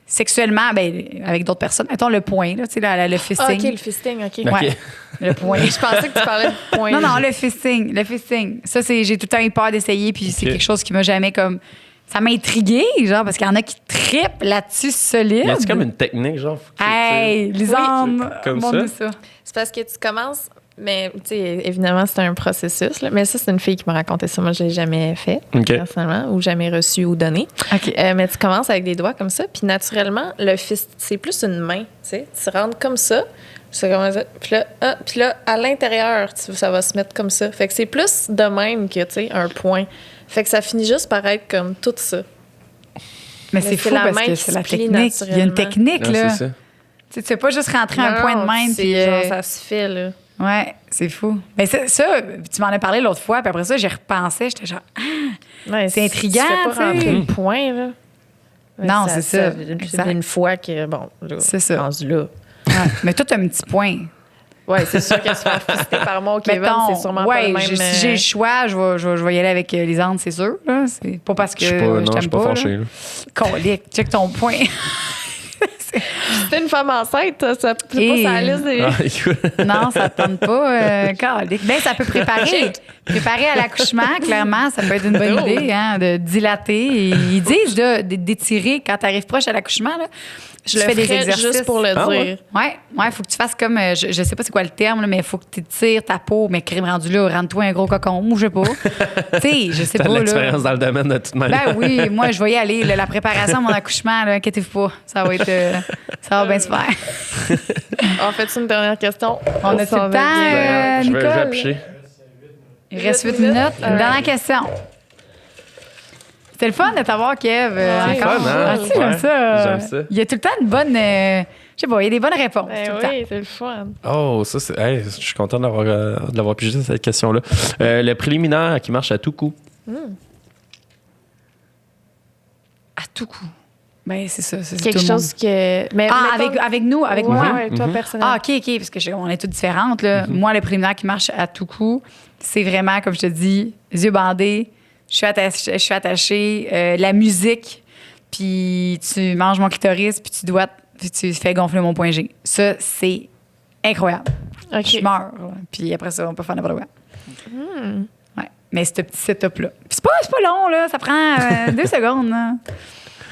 sexuellement avec d'autres personnes. Mettons le point, là, tu sais, le fisting. OK, le fisting, OK. Ouais, le point. Je pensais que tu parlais de point. Non, le fisting. Le fisting. Ça, j'ai tout le temps eu peur d'essayer, puis c'est quelque chose qui m'a jamais comme... Ça m'a intriguée, genre, parce qu'il y en a qui trippent là-dessus solide. Y a-tu comme une technique, genre? Hey, Lisande, comme montre-nous ça? C'est parce que tu commences... Mais, tu sais, évidemment, c'est un processus. Là. Mais ça, c'est une fille qui m'a raconté ça. Moi, je l'ai jamais fait, personnellement, ou jamais reçu ou donné. OK. Mais tu commences avec des doigts comme ça, puis naturellement, le fist, c'est plus une main, tu sais. Tu rentres comme ça, puis là, à l'intérieur, ça va se mettre comme ça. Fait que c'est plus de même que, tu sais, un point. Fait que ça finit juste par être comme tout ça. Mais c'est fou parce que c'est la technique. Il y a une technique, là. C'est ça. Tu sais pas juste rentrer un point de même, puis... genre, ça se fait, là. Ouais, c'est fou. Mais ça, tu m'en as parlé l'autre fois, puis après ça, j'y repensais. J'étais genre, Ouais, c'est intriguant, Tu fais pas tu sais. rentrer le point, là. Non, c'est ça. C'est une fois que, bon, là, C'est ça. rendu là. ouais. Mais toi, t'as un petit point. Ouais, c'est sûr qu'elle se fait fister par moi au Kevin, c'est sûrement pas le même... si j'ai le choix, je vais y aller avec Lisande, c'est sûr. Là. C'est pas parce que Je suis pas fâché. Colique, check ton point. C'était une femme enceinte, ça peut pas sur la liste des... Ah, écoute. Non, ça te tente pas. Colique. Ben, ça peut préparer. Préparer à l'accouchement, clairement, ça peut être une bonne idée, hein, de dilater. Et ils disent d'étirer quand tu arrives proche à l'accouchement. Là, Je le ferais juste pour le dire. Ouais, faut que tu fasses comme, je sais pas c'est quoi le terme, là, mais il faut que tu étires ta peau, mais crème rendu là, rends-toi un gros cocon, ou je sais pas. Tu sais, je sais T'as pas. de Là. l'expérience dans le domaine de toute manière. Ben oui, moi, je vais y aller. Là, la préparation à mon accouchement, là, inquiétez-vous pas. Ça va être. Ça va bien se faire. En fait, c'est une dernière question. On a tout le temps, Je vais Nicole? picher. Il reste 8 minutes. Une dernière question. C'était le fun de t'avoir, Kev. Ouais, encore. fun, hein? Ah, tu sais, j'aime ça. J'aime ça. Il y a tout le temps une bonne. Je sais pas, il y a des bonnes réponses. Ben tout le temps. oui, c'est le fun. Oh, ça, c'est. Hey, je suis content de l'avoir pigé cette question-là. Le préliminaire qui marche à tout coup. À tout coup. Ben, c'est ça. C'est Quelque tout le monde. chose que... Mais, mettons- avec nous, avec ouais, moi. ouais, toi, personnellement. Ah, OK, parce qu'on est toutes différentes. Là. Moi, le préliminaire qui marche à tout coup, c'est vraiment, comme je te dis, yeux bandés, je suis attachée, la musique, puis tu manges mon clitoris, puis tu fais gonfler mon point G. Ça, c'est incroyable. OK. Je meurs, là. Puis après ça, on peut faire n'importe quoi. Ouais. Mais ce petit setup-là. Puis c'est pas long, là. Ça prend 2 secondes, là.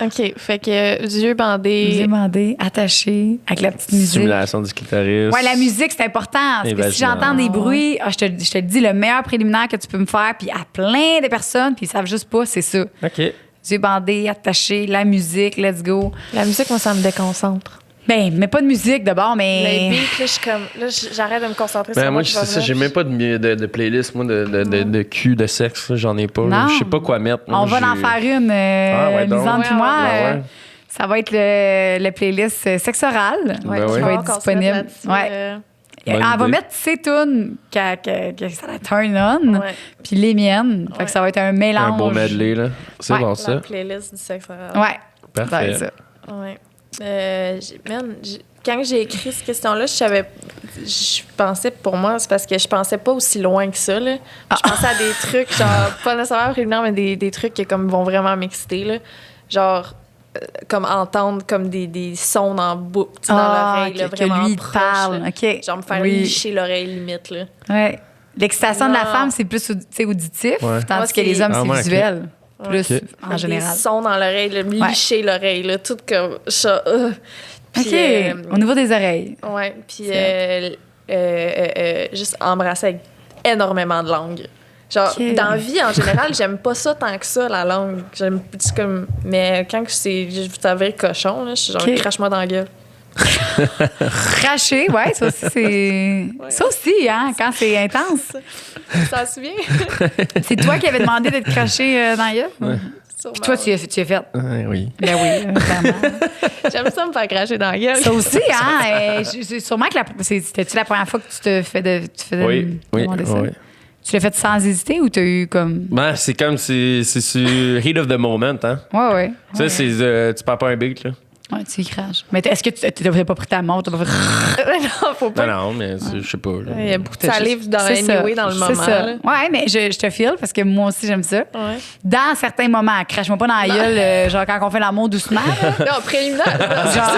OK, fait que yeux bandés... Yeux bandés, attachés, avec la petite musique. Stimulation du clitoris. Ouais, la musique, c'est important. Parce que si j'entends des bruits, je te le dis, le meilleur préliminaire que tu peux me faire, puis à plein de personnes, puis ils savent juste pas, c'est ça. OK. Yeux bandés, attachés, la musique, let's go. La musique, moi, ça me déconcentre. Ben, mais pas de musique d'abord, Les mais. beats, là, je suis comme... Là, j'arrête de me concentrer sur Ben, moi, qui c'est va ça. venir. J'ai même pas de playlist, moi, de cul, de sexe. là, J'en ai pas. là. Non. Je sais pas quoi mettre. On va en faire une, ouais, donc. Lisande puis Ouais, moi. ouais, ouais. Ça va être le playlist sexe oral Ouais, Ben tu oui. qui vas va voir être qu'on se disponible. mette là-dessus, Ouais. Bonne Elle va idée. mettre ses tunes que ça la turn on, Ouais. puis les miennes. Fait Ouais. que ça va être un mélange. Un beau medley, là. C'est Ouais. bon, La ça. playlist du sexe oral. Ouais. Parfait. Ça. Ouais. Quand j'ai écrit cette question-là, je pensais, pour moi, c'est parce que je pensais pas aussi loin que ça, là. Je pensais à des trucs, genre, pas nécessairement préliminaires, mais des trucs qui comme, vont vraiment m'exciter, là. Genre, comme entendre comme des sons dans l'oreille, là, que vraiment lui, il proche, parle. là. OK. Genre, me faire Oui. licher l'oreille limite, là. Ouais. L'excitation de la Non. femme, c'est plus auditif, Ouais. tandis Moi, que les c'est- hommes, Ah, c'est ouais, visuel. Plus, OK. en général. Des sons dans l'oreille, là, me licher l'oreille, là, tout comme ça. Puis, OK. Au niveau des oreilles. ouais, puis C'est juste embrasser avec énormément de langue. Genre, OK. dans la vie, en général, j'aime pas ça tant que ça, la langue. C'est comme... Mais quand je vous savez cochon, là, je suis genre, OK. crache-moi dans la gueule. Cracher, ouais, ça aussi, c'est. Ça aussi, hein, quand c'est intense. Ça se souvient? C'est toi qui avais demandé d'être craché dans la gueule? Sûrement, Puis toi, tu as fait. Oui. Ben oui, clairement. J'aime ça me faire cracher dans la gueule. Ça aussi, hein. Sûrement que c'était-tu la première fois que tu te fais Oui, demander ça? oui. Tu l'as fait sans hésiter ou t'as eu comme. Ben, c'est comme, c'est sur heat of the moment, hein. Ouais, ouais. Tu sais, tu perds pas un beat, là. Ouais, tu y craches. Mais est-ce que tu n'avais pas pris ta montre? T'as pas fait... Non, faut pas. Non, mais je sais pas. Là. Il y a beaucoup de salive dans C'est ça. anyway dans le C'est moment. ça. là. Ouais, mais je te file parce que moi aussi, j'aime ça. Ouais. Dans certains moments, crache-moi pas dans la gueule, genre quand on fait l'amour doucement. Là. Non, préliminaire. Genre...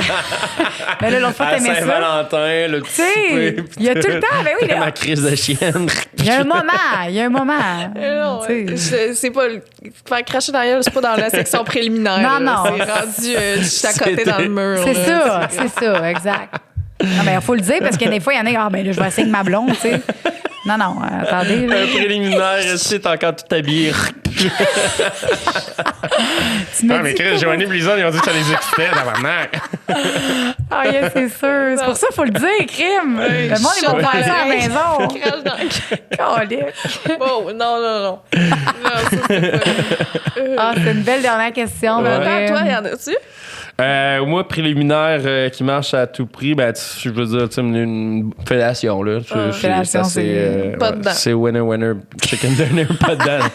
mais là, l'autre fois, À t'aimais ça. Saint-Valentin, le Tu petit sais, souper. il y a tout le temps, ben oui. Ma crise de chienne. Il y a un moment. Non, Tu sais. c'est pas. Faire cracher dans la gueule, c'est pas dans la section préliminaire. Non, là. non. C'est rendu, je suis à côté dans le mur. C'est là. ça, exact. Non, mais il faut le dire parce que des fois, il y en a, ben là, je vais essayer avec ma blonde, tu sais. Non, attendez. Là. Un préliminaire, tu t'es encore tout habillé. Tu me Ah, mais dis Chris, Joanie et Lisa, ils ont dit que ça les excitait, tabarnak. Ah, yes, c'est sûr. C'est pour ça qu'il faut le dire, crime. Le monde, ils vont faire ça à la maison. Crache dans le Calique. Oh, non. Non, ça, c'est pas. Ah, c'est une belle dernière question. Ouais. mais, Toi, y en a-tu? Moi, préliminaire qui marche à tout prix, ben, je veux dire, tu sais, une fellation, là. Fellation, c'est pas dedans. C'est winner, chicken dinner, pas dedans.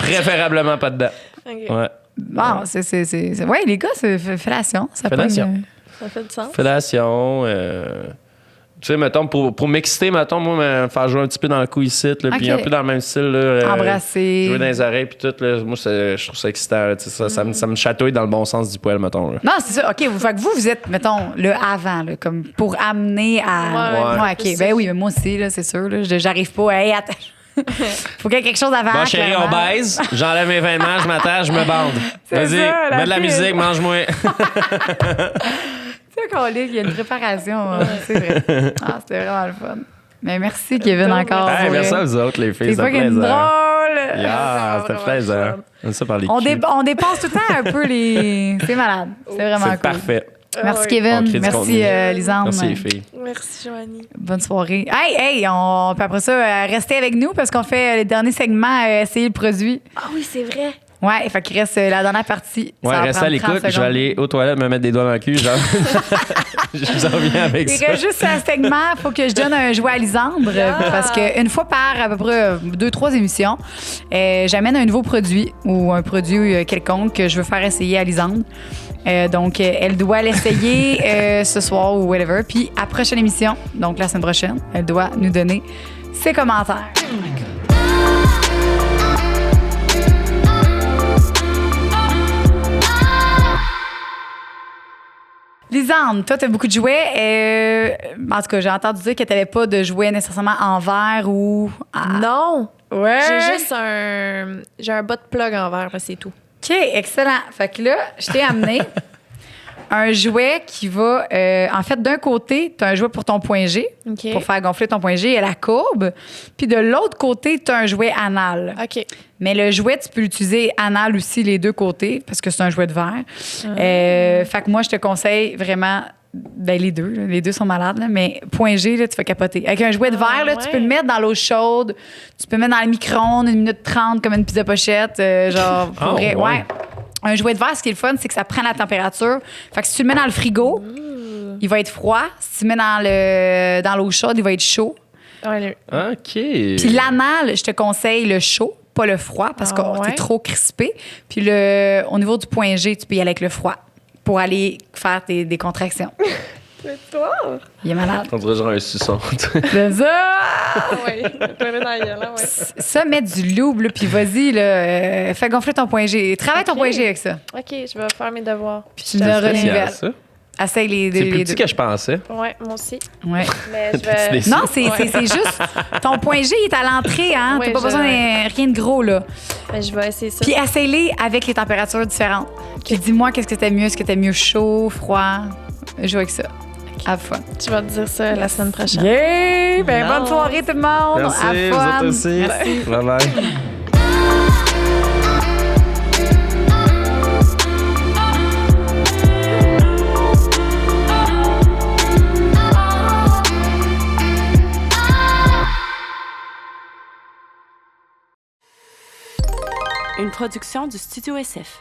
Préférablement pas dedans. Ok. Ouais. Bon, c'est... Ouais, les gars, c'est fellation. Ça Fellation. pogne, Ça fait du sens. Fellation, tu sais, mettons, pour m'exciter, mettons, moi, me faire jouer un petit peu dans le cou ici, là, puis Ok. un peu dans le même style, là. Embrasser. Jouer dans les oreilles, puis tout, là. Moi, je trouve ça excitant, là, tu sais, ça me chatouille dans le bon sens du poil, mettons, là. Non, c'est ça. OK, fait que vous êtes, mettons, le avant, là, comme pour amener à... Ouais. OK, ben oui, mais moi aussi, là, c'est sûr. Là, j'arrive pas. Hey, attends. Faut qu'il y ait quelque chose avant. Bon, chérie, on clairement. baise, j'enlève mes vêtements, je m'attache, je me bande. C'est Vas-y, ça, la mets de la file. musique, mange-moi. Tu sais, qu'on lit, il y a une préparation. C'est vrai. Ah, c'était vraiment le fun. Mais merci, Kevin, encore. Hey, pour merci vrai. à vous autres, les filles, C'est ça pas fait qu'une plaisir. drôle. Yeah, c'était plaisir. On ça par les On, culs. on dépense tout le temps un peu les... C'est malade. C'est vraiment C'est cool. parfait. Merci, ouais. On Kevin. crée du Merci, contenu. Lisande. Merci, les filles. Merci, Joanie. Bonne soirée. Puis après ça, restez avec nous parce qu'on fait le dernier segment, essayer le produit. Ah oui, c'est vrai. Ouais, fait qu'il reste la dernière partie. Ouais, Ça va restez à prendre 30 l'écoute. Je vais secondes. aller aux toilettes me mettre des doigts dans le cul. Genre. Je vous en reviens avec Il ça. reste juste un segment. Il faut que je donne un jouet à Lisandre parce qu'une fois par à peu près 2-3 émissions, j'amène un nouveau produit ou un produit quelconque que je veux faire essayer à Lisandre. Donc, elle doit l'essayer ce soir ou whatever. Puis, à prochaine émission, donc la semaine prochaine, elle doit nous donner ses commentaires. Lisande, toi, t'as beaucoup de jouets. En tout cas, j'ai entendu dire que t'avais pas de jouets nécessairement en verre ou... Non. Ouais. J'ai juste un bas de plug en verre, là, c'est tout. OK, excellent. Fait que là, je t'ai amené un jouet qui va... en fait, d'un côté, tu as un jouet pour ton point G, OK. pour faire gonfler ton point G et la courbe. Puis de l'autre côté, tu as un jouet anal. OK. Mais le jouet, tu peux l'utiliser anal aussi, les deux côtés, parce que c'est un jouet de verre. Fait que moi, je te conseille vraiment... Ben, les deux. Là. Les deux sont malades, là, mais point G, là, tu vas capoter. Avec un jouet de verre, là, tu peux le mettre dans l'eau chaude, tu peux le mettre dans le micro-ondes 1 minute 30 comme une pizza pochette. Genre, pour vrai. Ouais. Un jouet de verre, ce qui est le fun, c'est que ça prend la température. Fait que si tu le mets dans le frigo, il va être froid. Si tu le mets dans l'eau chaude, il va être chaud. OK. Puis l'anal, je te conseille le chaud, pas le froid, parce que t'es trop crispé. Puis au niveau du point G, tu peux y aller avec le froid pour aller faire des contractions. C'est toi? Il est malade. On dirait genre un suçon. C'est ça! Oui, je vais mettre dans la gueule, ouais. Ça, mets du loup, là, puis vas-y, là, fais gonfler ton point G. Travaille ton point G avec ça. OK, je vais faire mes devoirs. Puis tu me donneras des Spécial, nouvelles. ça. Essaye les C'est plus les petit deux. que je pensais. Ouais, moi aussi. Ouais. Mais je T'es vais... déçu. Non, c'est juste... Ton point G, il est à l'entrée, hein? Ouais, T'as pas besoin de rien de gros, là. Mais je vais essayer ça. Puis essaye-les avec les températures différentes. Puis dis-moi qu'est-ce que t'aimes mieux. Est-ce que t'aimes mieux chaud, froid? Joue avec ça. Have fun. Je vais te dire ça la semaine prochaine. Yeah! Ben, bonne Non. soirée, tout le monde. Merci, Have vous fun. autres aussi. Merci. Bye-bye. Une production du Studio SF.